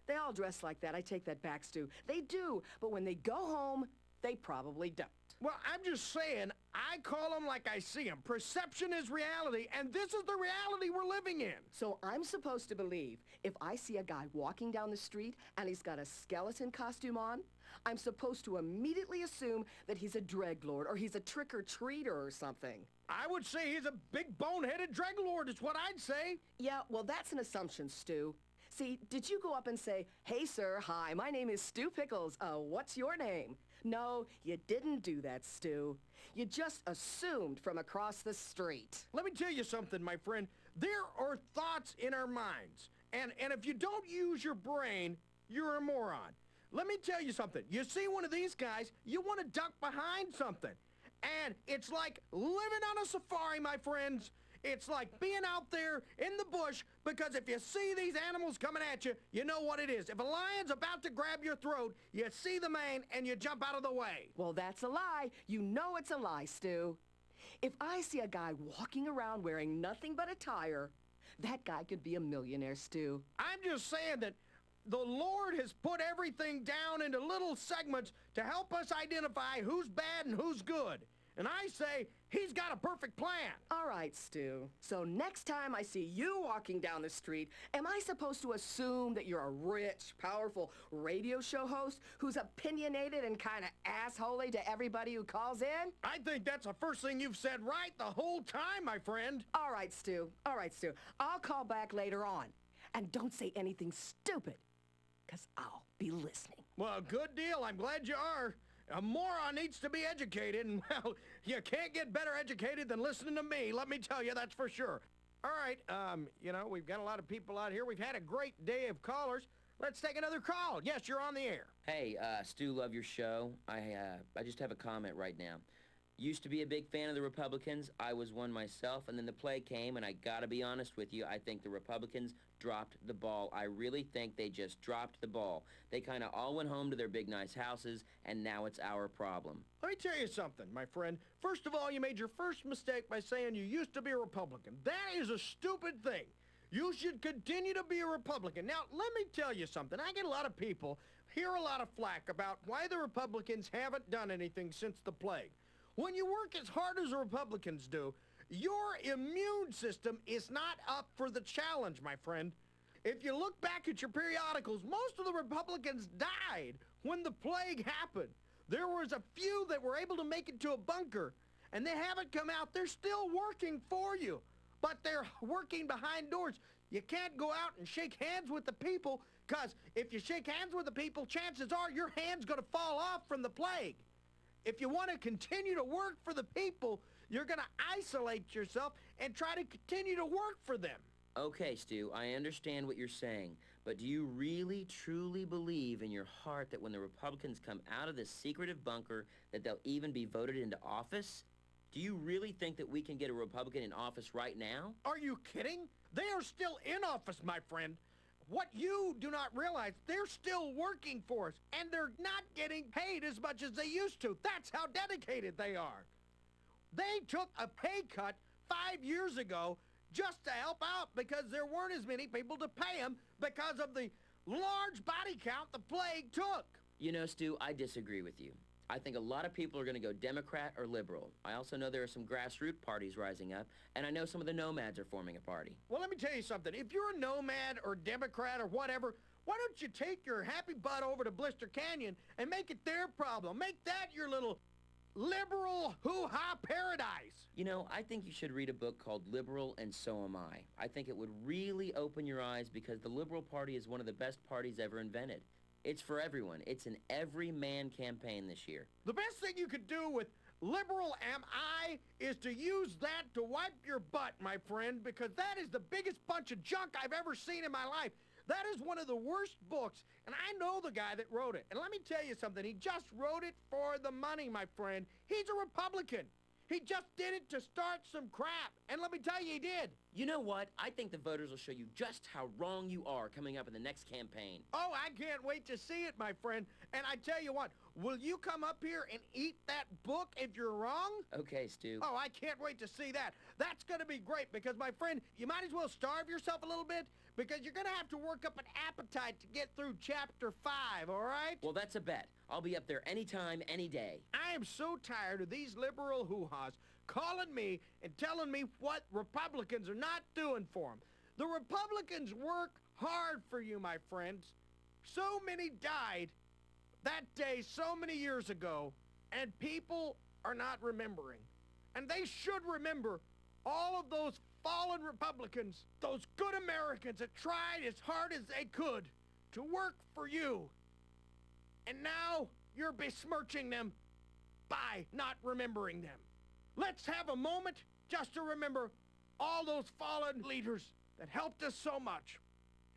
they all dress like that. I take that back, Stu. They do, but when they go home, they probably don't. Well, I'm just saying, I call them like I see them. Perception is reality, and this is the reality we're living in. So I'm supposed to believe if I see a guy walking down the street and he's got a skeleton costume on, I'm supposed to immediately assume that he's a dreadlord or he's a trick-or-treater or something. I would say he's a big bone-headed dreadlord is what I'd say. Yeah, well, that's an assumption, Stu. See, did you go up and say, "Hey, sir, hi, my name is Stu Pickles. What's your name?" No, you didn't do that, Stu. You just assumed from across the street. Let me tell you something, my friend. There are thoughts in our minds. And if you don't use your brain, you're a moron. Let me tell you something. You see one of these guys, you want to duck behind something. And it's like living on a safari, my friends. It's like being out there in the bush, because if you see these animals coming at you, you know what it is. If a lion's about to grab your throat, you see the mane and you jump out of the way. Well, that's a lie. You know it's a lie, Stu. If I see a guy walking around wearing nothing but a tire, that guy could be a millionaire, Stu. I'm just saying that the Lord has put everything down into little segments to help us identify who's bad and who's good. And I say, he's got a perfect plan. All right, Stu. So next time I see you walking down the street, am I supposed to assume that you're a rich, powerful radio show host who's opinionated and kind of assholey to everybody who calls in? I think that's the first thing you've said right the whole time, my friend. All right, Stu. All right, Stu. I'll call back later on. And don't say anything stupid, because I'll be listening. Well, good deal. I'm glad you are. A moron needs to be educated, and, well, you can't get better educated than listening to me, let me tell you, that's for sure. All right, you know, we've got a lot of people out here. We've had a great day of callers. Let's take another call. Yes, you're on the air. Hey, Stu, love your show. I just have a comment right now. Used to be a big fan of the Republicans. I was one myself, and then the plague came, and I gotta be honest with you, I think the Republicans dropped the ball. I really think they just dropped the ball. They kind of all went home to their big, nice houses, and now it's our problem. Let me tell you something, my friend. First of all, you made your first mistake by saying you used to be a Republican. That is a stupid thing. You should continue to be a Republican. Now, let me tell you something. I get a lot of people hear a lot of flack about why the Republicans haven't done anything since the plague. When you work as hard as the Republicans do, your immune system is not up for the challenge, my friend. If you look back at your periodicals, most of the Republicans died when the plague happened. There was a few that were able to make it to a bunker, and they haven't come out. They're still working for you, but they're working behind doors. You can't go out and shake hands with the people, because if you shake hands with the people, chances are your hand's going to fall off from the plague. If you want to continue to work for the people, you're going to isolate yourself and try to continue to work for them. Okay, Stu, I understand what you're saying, but do you really, truly believe in your heart that when the Republicans come out of this secretive bunker that they'll even be voted into office? Do you really think that we can get a Republican in office right now? Are you kidding? They are still in office, my friend. What you do not realize, they're still working for us, and they're not getting paid as much as they used to. That's how dedicated they are. They took a pay cut 5 years ago just to help out because there weren't as many people to pay them because of the large body count the plague took. You know, Stu, I disagree with you. I think a lot of people are going to go Democrat or liberal. I also know there are some grassroots parties rising up, and I know some of the nomads are forming a party. Well, let me tell you something. If you're a nomad or Democrat or whatever, why don't you take your happy butt over to Blister Canyon and make it their problem? Make that your little liberal hoo-ha paradise. You know, I think you should read a book called Liberal and So Am I. I think it would really open your eyes because the Liberal Party is one of the best parties ever invented. It's for everyone. It's an every-man campaign this year. The best thing you could do with Liberal Am I is to use that to wipe your butt, my friend, because that is the biggest bunch of junk I've ever seen in my life. That is one of the worst books, and I know the guy that wrote it. And let me tell you something. He just wrote it for the money, my friend. He's a Republican. He just did it to start some crap. And let me tell you, he did. You know what? I think the voters will show you just how wrong you are coming up in the next campaign. Oh, I can't wait to see it, my friend. And I tell you what, will you come up here and eat that book if you're wrong? Okay, Stu. Oh, I can't wait to see that. That's going to be great because, my friend, you might as well starve yourself a little bit because you're going to have to work up an appetite to get through Chapter 5, all right? Well, that's a bet. I'll be up there anytime, any day. I am so tired of these liberal hoo-has calling me and telling me what Republicans are not doing for them. The Republicans work hard for you, my friends. So many died that day so many years ago, and people are not remembering. And they should remember all of those fallen Republicans, those good Americans that tried as hard as they could to work for you. And now you're besmirching them by not remembering them. Let's have a moment just to remember all those fallen leaders that helped us so much.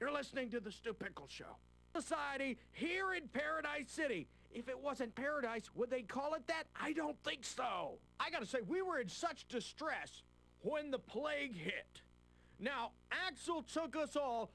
You're listening to The Stu Pickle Show. Society here in Paradise City. If it wasn't paradise, would they call it that? I don't think so. I gotta say, we were in such distress. when the plague hit. Now, Axel took us all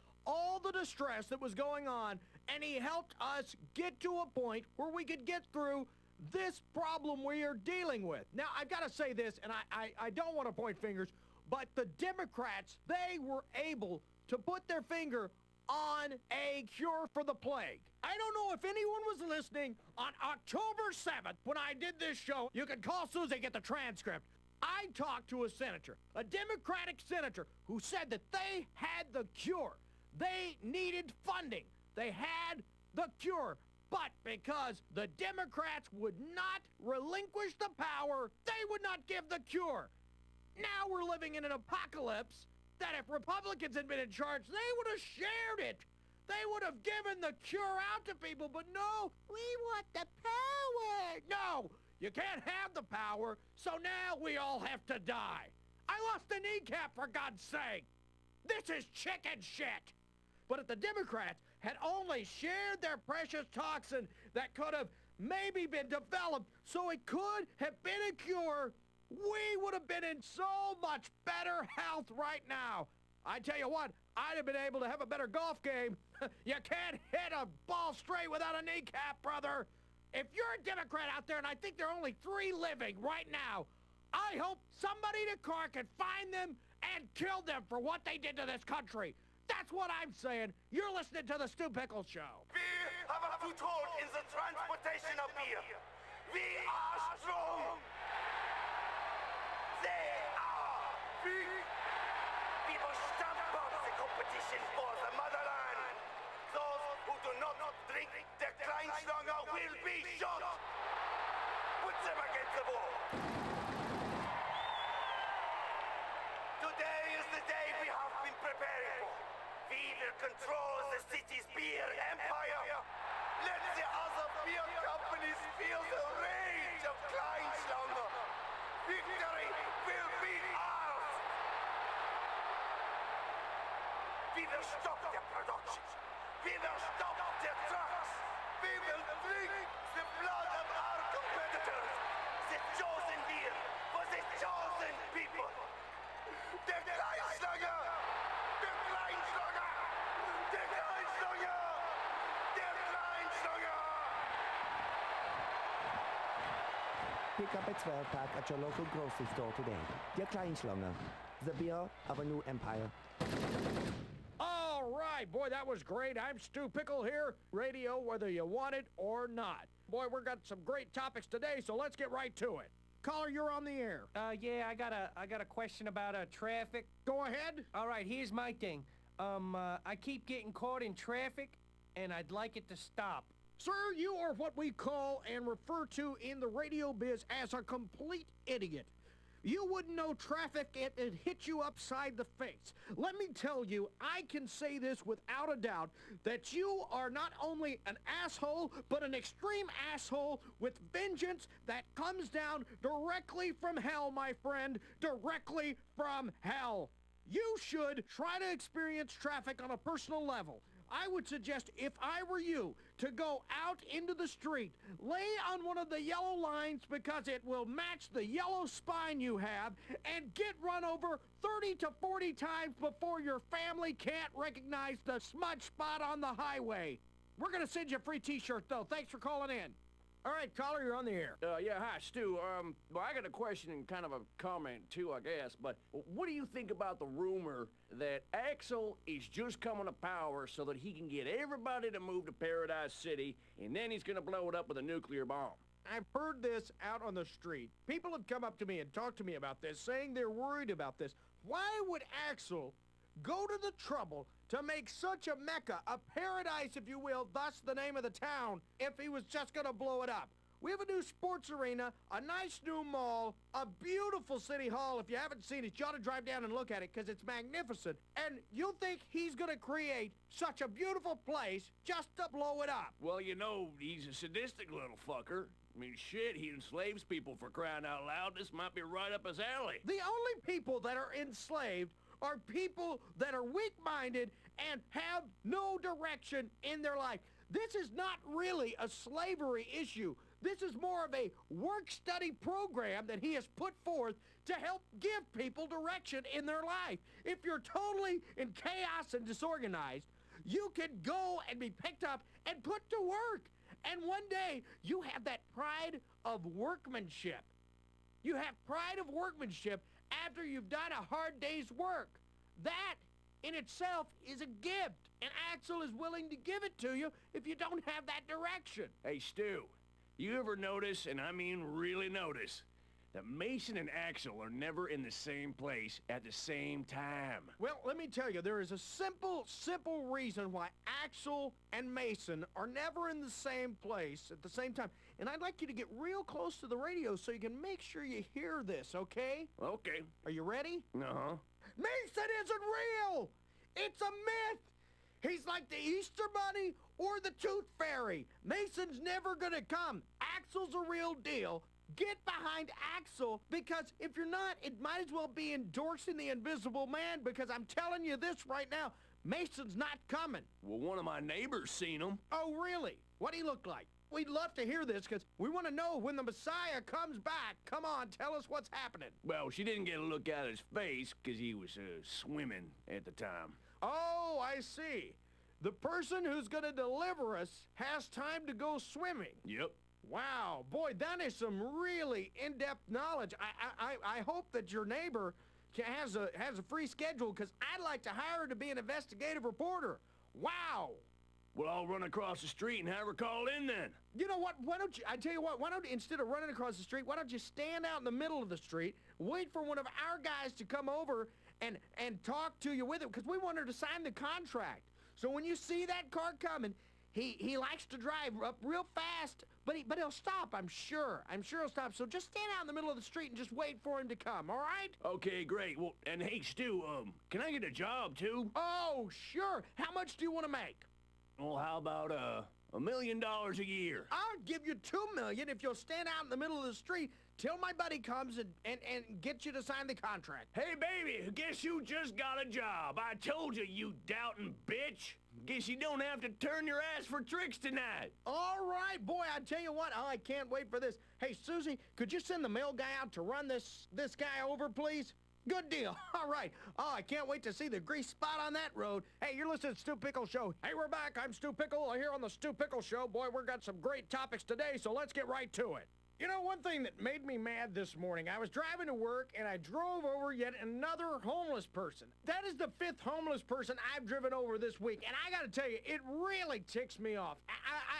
the distress that was going on, and he helped us get to a point where we could get through this problem we are dealing with. Now, I've got to say this, and I don't want to point fingers, but the Democrats, they were able to put their finger on a cure for the plague. I don't know if anyone was listening on October 7th when I did this show. You can call Susie, get the transcript. I talked to a senator, a Democratic senator, who said that they had the cure. They needed funding. They had the cure. But because the Democrats would not relinquish the power, they would not give the cure. Now we're living in an apocalypse that if Republicans had been in charge, they would have shared it. They would have given the cure out to people, but no, we want the power. No, you can't have the power, so now we all have to die. I lost a kneecap, for God's sake. This is chicken shit. But if the Democrats had only shared their precious toxin that could have maybe been developed so it could have been a cure, we would have been in so much better health right now. I tell you what, I'd have been able to have a better golf game. You can't hit a ball straight without a kneecap, brother. If you're a Democrat out there, and I think there are only 3 living right now, I hope somebody in a car can find them and kill them for what they did to this country. That's what I'm saying. You're listening to the Stu Pickles Show. We have a foothold in the transportation of beer. We are strong. They are weak. We will stamp out the competition for the motherland. Those who do not drink the Kleinschlanger will be shot. Put them against the wall. Today is the day we have been preparing for. We will control the city's beer empire. Let the other beer companies feel the rage of Kleinschlanger. Victory will be ours. We will stop their production. We will stop their trucks. We will drink the blood of our competitors. The chosen beer for the chosen people. The Kleinschlanger! The Kleinschlanger! The Kleinschlanger! The Kleinschlanger! Pick up a 12-pack at your local grocery store today. Der Kleinschlanger, the beer of a new empire. All right, boy, that was great. I'm Stu Pickle here. Radio, whether you want it or not. Boy, we've got some great topics today, so let's get right to it. Caller, you're on the air. Yeah, I got a question about traffic. Go ahead. All right, here's my thing. I keep getting caught in traffic, and I'd like it to stop. Sir, you are what we call and refer to in the radio biz as a complete idiot. You wouldn't know traffic if it hit you upside the face. Let me tell you, I can say this without a doubt, that you are not only an asshole, but an extreme asshole with vengeance that comes down directly from hell, my friend, directly from hell. You should try to experience traffic on a personal level. I would suggest, if I were you, to go out into the street, lay on one of the yellow lines because it will match the yellow spine you have, and get run over 30 to 40 times before your family can't recognize the smudge spot on the highway. We're gonna send you a free t-shirt, though. Thanks for calling in. All right, caller, you're on the air. Yeah, hi, Stu. Well, I got a question and kind of a comment, too, I guess. But what do you think about the rumor that Axel is just coming to power so that he can get everybody to move to Paradise City, and then he's gonna blow it up with a nuclear bomb? I've heard this out on the street. People have come up to me and talked to me about this, saying they're worried about this. Why would Axel go to the trouble to make such a mecca, a paradise, if you will, thus the name of the town, if he was just gonna blow it up? We have a new sports arena, a nice new mall, a beautiful city hall. If you haven't seen it, you ought to drive down and look at it, because it's magnificent. And you'll think he's gonna create such a beautiful place just to blow it up. Well, you know, he's a sadistic little fucker. I mean, shit, he enslaves people, for crying out loud. This might be right up his alley. The only people that are enslaved are people that are weak-minded and have no direction in their life. This is not really a slavery issue. This is more of a work-study program that he has put forth to help give people direction in their life. If you're totally in chaos and disorganized, you can go and be picked up and put to work. And one day, you have that pride of workmanship. You have pride of workmanship after you've done a hard day's work. That, in itself, is a gift. And Axel is willing to give it to you if you don't have that direction. Hey, Stu, you ever notice, and I mean really notice, that Mason and Axel are never in the same place at the same time? Well, let me tell you, there is a simple reason why Axel and Mason are never in the same place at the same time. And I'd like you to get real close to the radio so you can make sure you hear this, okay? Okay. Are you ready? Uh-huh. Mason isn't real! It's a myth! He's like the Easter Bunny or the Tooth Fairy. Mason's never gonna come. Axel's a real deal. Get behind Axel, because if you're not, it might as well be endorsing the Invisible Man, because I'm telling you this right now, Mason's not coming. Well, one of my neighbors seen him. Oh, really? What'd he look like? We'd love to hear this, because we want to know when the Messiah comes back. Come on, tell us what's happening. Well, she didn't get a look at his face, because he was swimming at the time. Oh, I see. The person who's going to deliver us has time to go swimming. Yep. Wow, boy, that is some really in-depth knowledge. I hope that your neighbor has a free schedule, because I'd like to hire her to be an investigative reporter. Wow. Well, I'll run across the street and have her call in then. You know what, why don't you, I tell you what, why don't, instead of running across the street, why don't you stand out in the middle of the street, wait for one of our guys to come over and talk to you with it, because we want her to sign the contract. So when you see that car coming, he likes to drive up real fast, but he'll stop, I'm sure. I'm sure he'll stop. So just stand out in the middle of the street and just wait for him to come, all right? Okay, great. Well, and hey, Stu, can I get a job, too? Oh, sure. How much do you want to make? Well, how about, $1 million a year? I'll give you $2 million if you'll stand out in the middle of the street till my buddy comes and gets you to sign the contract. Hey, baby, guess you just got a job. I told you, you doubting bitch. Guess you don't have to turn your ass for tricks tonight. All right, boy, I tell you what, oh, I can't wait for this. Hey, Susie, could you send the mail guy out to run this guy over, please? Good deal. All right. Oh, I can't wait to see the grease spot on that road. Hey, you're listening to Stu Pickle Show. Hey, we're back. I'm Stu Pickle. Here on the Stu Pickle Show. Boy, we've got some great topics today, so let's get right to it. You know, one thing that made me mad this morning, I was driving to work and I drove over yet another homeless person. That is the 5th homeless person I've driven over this week, and I gotta tell you, it really ticks me off.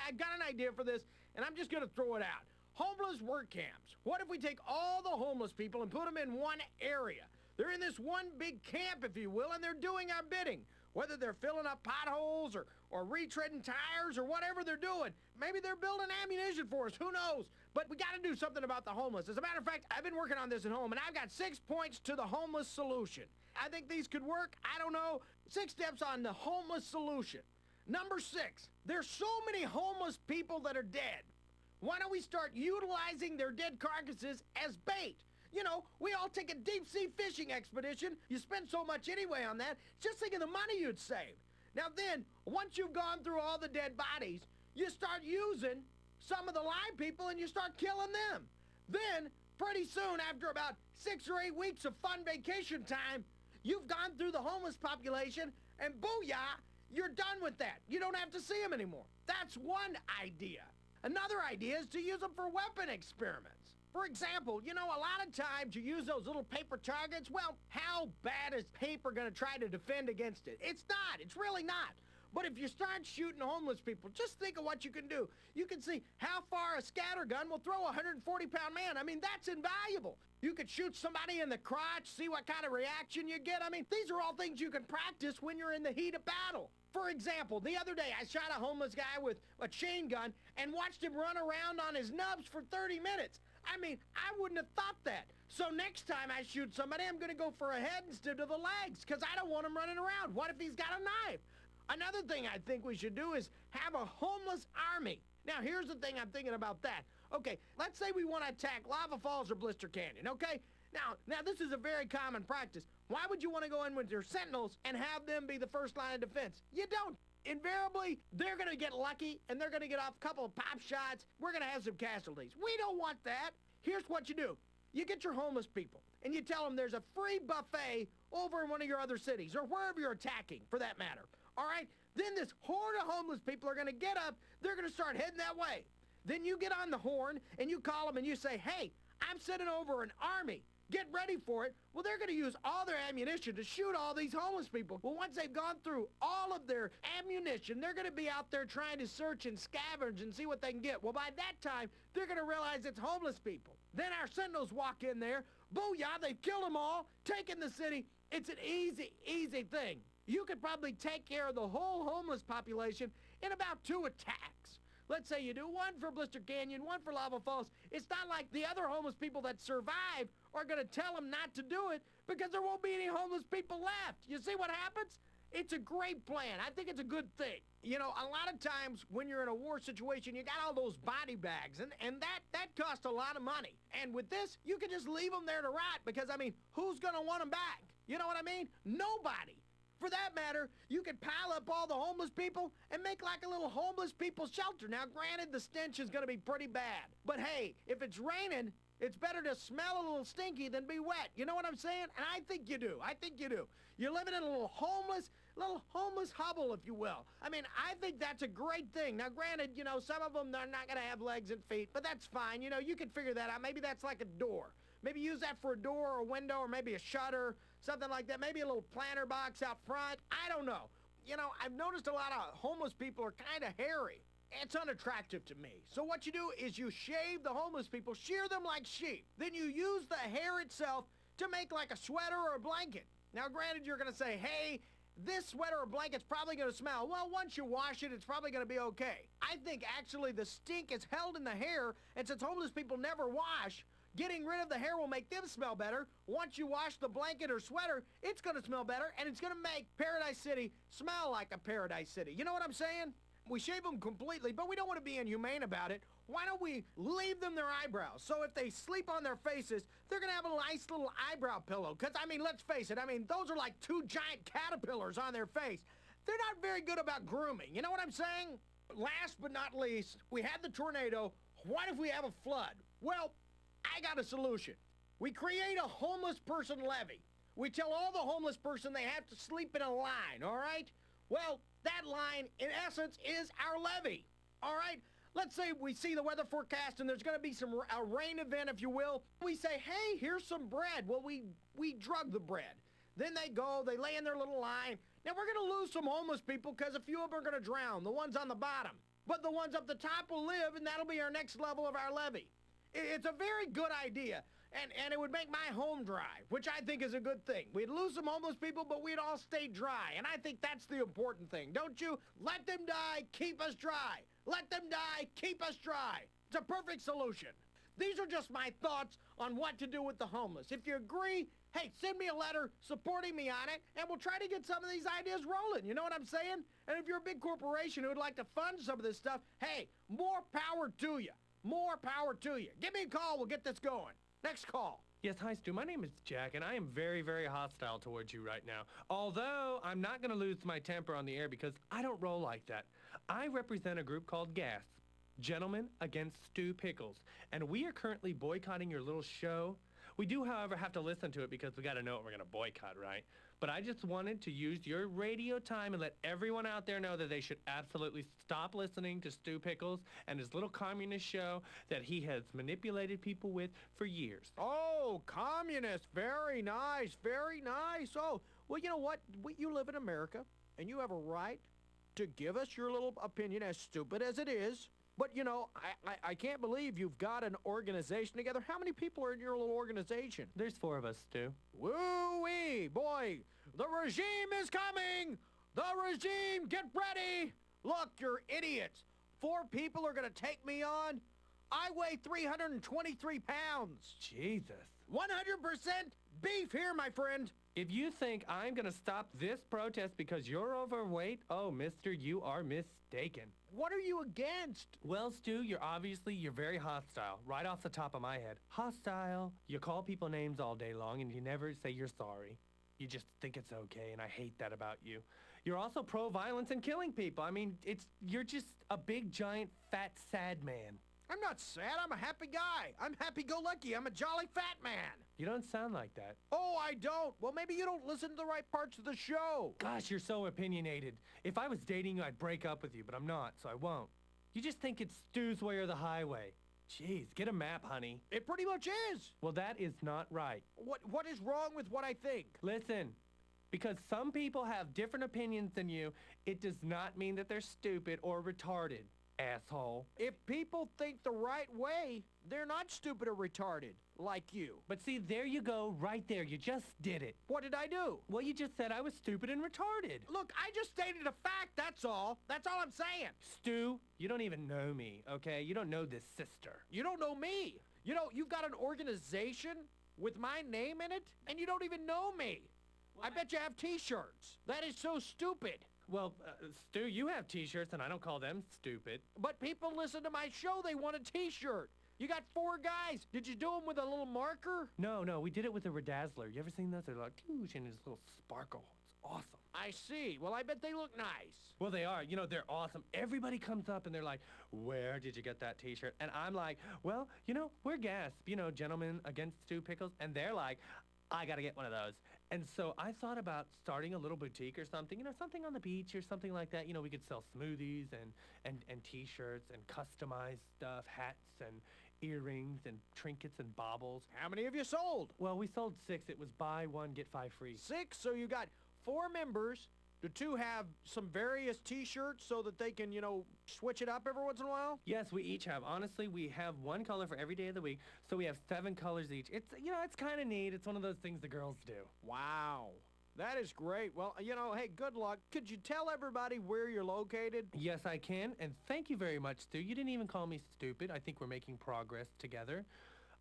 I got an idea for this, and I'm just gonna throw it out. Homeless work camps. What if we take all the homeless people and put them in one area? They're in this one big camp, if you will, and they're doing our bidding. Whether they're filling up potholes or retreading tires or whatever they're doing. Maybe they're building ammunition for us, who knows? But we gotta do something about the homeless. As a matter of fact, I've been working on this at home, and I've got 6 points to the homeless solution. I think these could work, I don't know. 6 steps on the homeless solution. Number 6, there's so many homeless people that are dead. Why don't we start utilizing their dead carcasses as bait? You know, we all take a deep-sea fishing expedition. You spend so much anyway on that. Just think of the money you'd save. Now then, once you've gone through all the dead bodies, you start using some of the live people and you start killing them. Then, pretty soon, after about 6 or 8 weeks of fun vacation time, you've gone through the homeless population and booyah, you're done with that. You don't have to see them anymore. That's one idea. Another idea is to use them for weapon experiments. For example, you know, a lot of times you use those little paper targets. Well, how bad is paper gonna try to defend against it? It's not, it's really not. But if you start shooting homeless people, just think of what you can do. You can see how far a scatter gun will throw a 140-pound man. I mean, that's invaluable. You could shoot somebody in the crotch, see what kind of reaction you get. I mean, these are all things you can practice when you're in the heat of battle. For example, the other day I shot a homeless guy with a chain gun and watched him run around on his nubs for 30 minutes. I mean, I wouldn't have thought that. So next time I shoot somebody, I'm gonna go for a head instead of the legs, because I don't want him running around. What if he's got a knife? Another thing I think we should do is have a homeless army. Now, here's the thing I'm thinking about that. Okay, let's say we want to attack Lava Falls or Blister Canyon, okay? Now this is a very common practice. Why would you want to go in with your sentinels and have them be the first line of defense? You don't. invariably, they're gonna get lucky, and they're gonna get off a couple of pop shots. We're gonna have some casualties. We don't want that. Here's what you do. You get your homeless people, and you tell them there's a free buffet over in one of your other cities, or wherever you're attacking, for that matter. All right? Then this horde of homeless people are gonna get up, they're gonna start heading that way. Then you get on the horn, and you call them, and you say, hey, I'm sending over an army. Get ready for it. Well, they're going to use all their ammunition to shoot all these homeless people. Well, once they've gone through all of their ammunition, they're going to be out there trying to search and scavenge and see what they can get. Well, by that time, they're going to realize it's homeless people. Then our sentinels walk in there. Booyah, they've killed them all, taken the city. It's an easy, easy thing. You could probably take care of the whole homeless population in about 2 attacks. Let's say you do one for Blister Canyon, one for Lava Falls. It's not like the other homeless people that survive are going to tell them not to do it because there won't be any homeless people left. You see what happens? It's a great plan. I think it's a good thing. You know, a lot of times when you're in a war situation, you got all those body bags, and that costs a lot of money. And with this, you can just leave them there to rot because, I mean, who's going to want them back? You know what I mean? Nobody. For that matter, you could pile up all the homeless people and make like a little homeless people's shelter. Now, granted, the stench is going to be pretty bad. But hey, if it's raining, it's better to smell a little stinky than be wet. You know what I'm saying? And I think you do. I think you do. You're living in a little homeless hovel, if you will. I mean, I think that's a great thing. Now, granted, you know, some of them, they're not going to have legs and feet, but that's fine. You know, you can figure that out. Maybe that's like a door. Maybe use that for a door or a window or maybe a shutter, something like that. Maybe a little planter box out front. I don't know. You know, I've noticed a lot of homeless people are kind of hairy. It's unattractive to me. So what you do is you shave the homeless people, shear them like sheep. Then you use the hair itself to make like a sweater or a blanket. Now, granted, you're going to say, hey, this sweater or blanket's probably going to smell. Well, once you wash it, it's probably going to be okay. I think actually the stink is held in the hair, and since homeless people never wash, getting rid of the hair will make them smell better. Once you wash the blanket or sweater, it's going to smell better, and it's going to make Paradise City smell like a Paradise City. You know what I'm saying? We shave them completely, but we don't want to be inhumane about it. Why don't we leave them their eyebrows? So if they sleep on their faces, they're going to have a nice little eyebrow pillow. Because, I mean, let's face it, I mean, those are like 2 giant caterpillars on their face. They're not very good about grooming. You know what I'm saying? Last but not least, we had the tornado. What if we have a flood? Well, I got a solution. We create a homeless person levy. We tell all the homeless person they have to sleep in a line, all right? Well, that line, in essence, is our levy, all right? Let's say we see the weather forecast and there's going to be a rain event, if you will. We say, hey, here's some bread. Well, we drug the bread. Then they go, they lay in their little line. Now, we're going to lose some homeless people because a few of them are going to drown, the ones on the bottom. But the ones up the top will live, and that'll be our next level of our levy. It's a very good idea, and it would make my home dry, which I think is a good thing. We'd lose some homeless people, but we'd all stay dry, and I think that's the important thing, don't you? Let them die, keep us dry. Let them die, keep us dry. It's a perfect solution. These are just my thoughts on what to do with the homeless. If you agree, hey, send me a letter supporting me on it, and we'll try to get some of these ideas rolling. You know what I'm saying? And if you're a big corporation who would like to fund some of this stuff, hey, more power to you. More power to you. Give me a call. We'll get this going. Next call. Yes, hi, Stu. My name is Jack, and I am very, very hostile towards you right now. Although, I'm not going to lose my temper on the air because I don't roll like that. I represent a group called GAS, Gentlemen Against Stu Pickles, and we are currently boycotting your little show. We do, however, have to listen to it because we got to know what we're going to boycott, right? But I just wanted to use your radio time and let everyone out there know that they should absolutely stop listening to Stu Pickles and his little communist show that he has manipulated people with for years. Oh, communist. Very nice. Very nice. Oh, well, you know what? You live in America, and you have a right to give us your little opinion, as stupid as it is. But, you know, I can't believe you've got an organization together. How many people are in your little organization? There's 4 of us, Stu. Woo-wee! Boy, the regime is coming! The regime, get ready! Look, you're idiots. 4 people are going to take me on? I weigh 323 pounds. Jesus. 100% beef here, my friend. If you think I'm going to stop this protest because you're overweight, oh, mister, you are mistaken. What are you against? Well, Stu, you're very hostile, right off the top of my head. Hostile. You call people names all day long and you never say you're sorry. You just think it's okay, and I hate that about you. You're also pro-violence and killing people. I mean, you're just a big, giant, fat, sad man. I'm not sad. I'm a happy guy. I'm happy-go-lucky. I'm a jolly fat man. You don't sound like that. Oh, I don't. Well, maybe you don't listen to the right parts of the show. Gosh, you're so opinionated. If I was dating you, I'd break up with you, but I'm not, so I won't. You just think it's Stu's way or the highway. Jeez, get a map, honey. It pretty much is. Well, that is not right. What is wrong with what I think? Listen, because some people have different opinions than you, it does not mean that they're stupid or retarded, asshole. If people think the right way, they're not stupid or retarded, like you. But see, there you go, right there. You just did it. What did I do? Well, you just said I was stupid and retarded. Look, I just stated a fact, that's all. That's all I'm saying. Stu, you don't even know me, okay? You don't know this sister. You don't know me. You know, you've got an organization with my name in it, and you don't even know me. What? I bet you have T-shirts. That is so stupid. Well, Stu, you have T-shirts, and I don't call them stupid. But people listen to my show. They want a T-shirt. You got 4 guys. Did you do them with a little marker? No, we did it with a Redazzler. You ever seen those? They're like, whoosh, and this little sparkle. It's awesome. I see. Well, I bet they look nice. Well, they are. You know, they're awesome. Everybody comes up and they're like, where did you get that T-shirt? And I'm like, well, you know, we're Gasp, you know, Gentlemen Against Stu Pickles. And they're like, I gotta get one of those. And so I thought about starting a little boutique or something, you know, something on the beach or something like that. You know, we could sell smoothies and T-shirts and customized stuff, hats and earrings and trinkets and baubles. How many have you sold? Well, we sold 6. It was buy 1, get 5 free. 6? So you got 4 members. The 2 have some various T-shirts so that they can, you know, switch it up every once in a while? Yes, we each have. Honestly, we have 1 color for every day of the week, so we have 7 colors each. It's, you know, it's kind of neat. It's one of those things the girls do. Wow. That is great. Well, you know, hey, good luck. Could you tell everybody where you're located? Yes, I can, and thank you very much, Stu. You didn't even call me stupid. I think we're making progress together.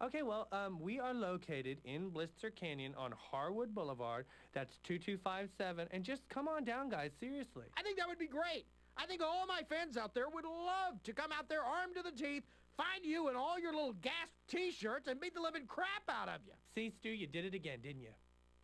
Okay, well, we are located in Blister Canyon on Harwood Boulevard. That's 2257. And just come on down, guys, seriously. I think that would be great. I think all my fans out there would love to come out there armed to the teeth, find you in all your little Gasp T-shirts, and beat the living crap out of you. See, Stu, you did it again, didn't you?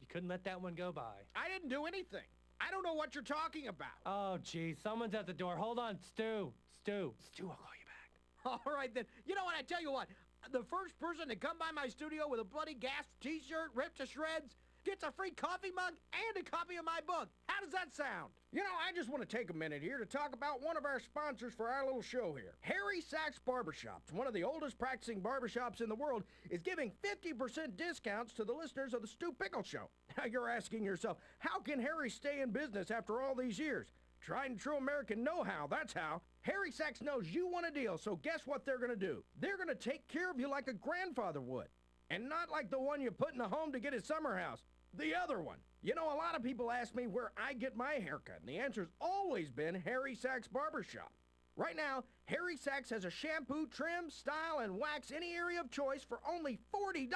You couldn't let that one go by. I didn't do anything. I don't know what you're talking about. Oh, geez, someone's at the door. Hold on, Stu, I'll call you back. All right, then. You know what? I tell you what. The first person to come by my studio with a bloody Gasp T-shirt ripped to shreds gets a free coffee mug and a copy of my book. How does that sound? You know, I just want to take a minute here to talk about one of our sponsors for our little show here. Harry Sachs Barbershops, one of the oldest practicing barbershops in the world, is giving 50% discounts to the listeners of the Stu Pickle Show. Now you're asking yourself, how can Harry stay in business after all these years? Tried and true American know-how, that's how. Harry Sachs knows you want a deal, so guess what they're gonna do? They're gonna take care of you like a grandfather would. And not like the one you put in the home to get his summer house. The other one. You know, a lot of people ask me where I get my haircut, and the answer's always been Harry Sachs Barbershop. Right now, Harry Sachs has a shampoo, trim, style, and wax any area of choice for only $40.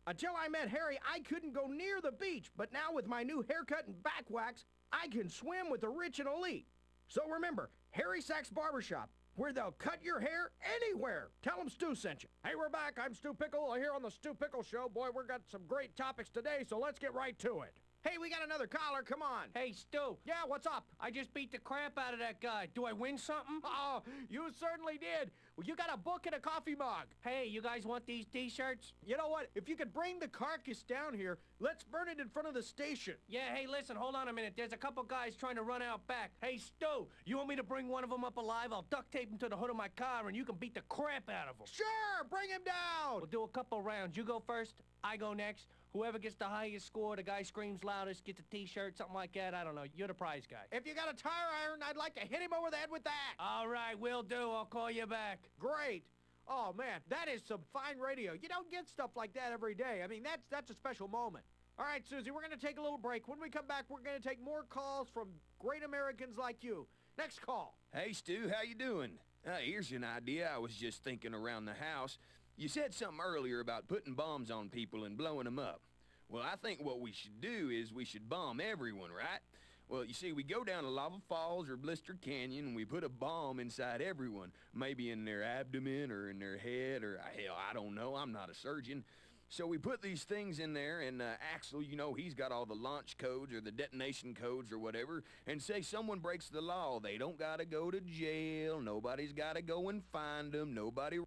Until I met Harry, I couldn't go near the beach, but now with my new haircut and back wax, I can swim with the rich and elite. So remember, Harry Sachs Barbershop, where they'll cut your hair anywhere. Tell them Stu sent you. Hey, we're back. I'm Stu Pickle here on the Stu Pickle Show. Boy, we've got some great topics today, so let's get right to it. Hey, we got another caller. Come on. Hey, Stu. Yeah, what's up? I just beat the crap out of that guy. Do I win something? Oh, you certainly did. Well, you got a book and a coffee mug. Hey, you guys want these T-shirts? You know what? If you could bring the carcass down here, let's burn it in front of the station. Yeah, hey, listen, hold on a minute. There's a couple guys trying to run out back. Hey, Stu, you want me to bring one of them up alive? I'll duct tape him to the hood of my car, and you can beat the crap out of him. Sure, bring him down. We'll do a couple rounds. You go first, I go next. Whoever gets the highest score, the guy screams loudest, gets a T-shirt, something like that. I don't know. You're the prize guy. If you got a tire iron, I'd like to hit him over the head with that. All right, will do. I'll call you back. Great. Oh, man, that is some fine radio. You don't get stuff like that every day. I mean, that's a special moment. All right, Susie, we're going to take a little break. When we come back, we're going to take more calls from great Americans like you. Next call. Hey, Stu, how you doing? Here's an idea I was just thinking around the house. You said something earlier about putting bombs on people and blowing them up. Well, I think what we should do is we should bomb everyone, right? Well, you see, we go down to Lava Falls or Blister Canyon and we put a bomb inside everyone, maybe in their abdomen or in their head or, hell, I don't know, I'm not a surgeon. So we put these things in there, and Axel, you know, he's got all the launch codes or the detonation codes or whatever, and say someone breaks the law, they don't gotta go to jail, nobody's gotta go and find them, nobody...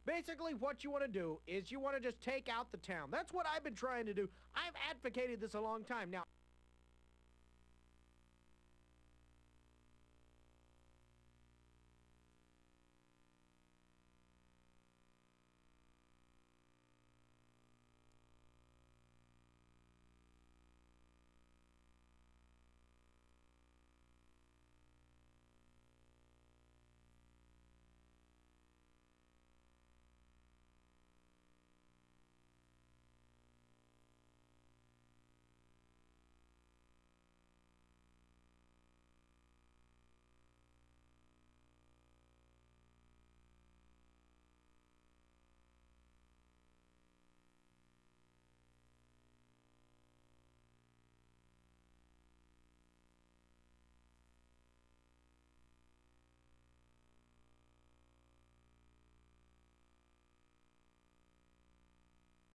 Basically, what you want to do is you want to just take out the town. That's what I've been trying to do. I've advocated this a long time. Now,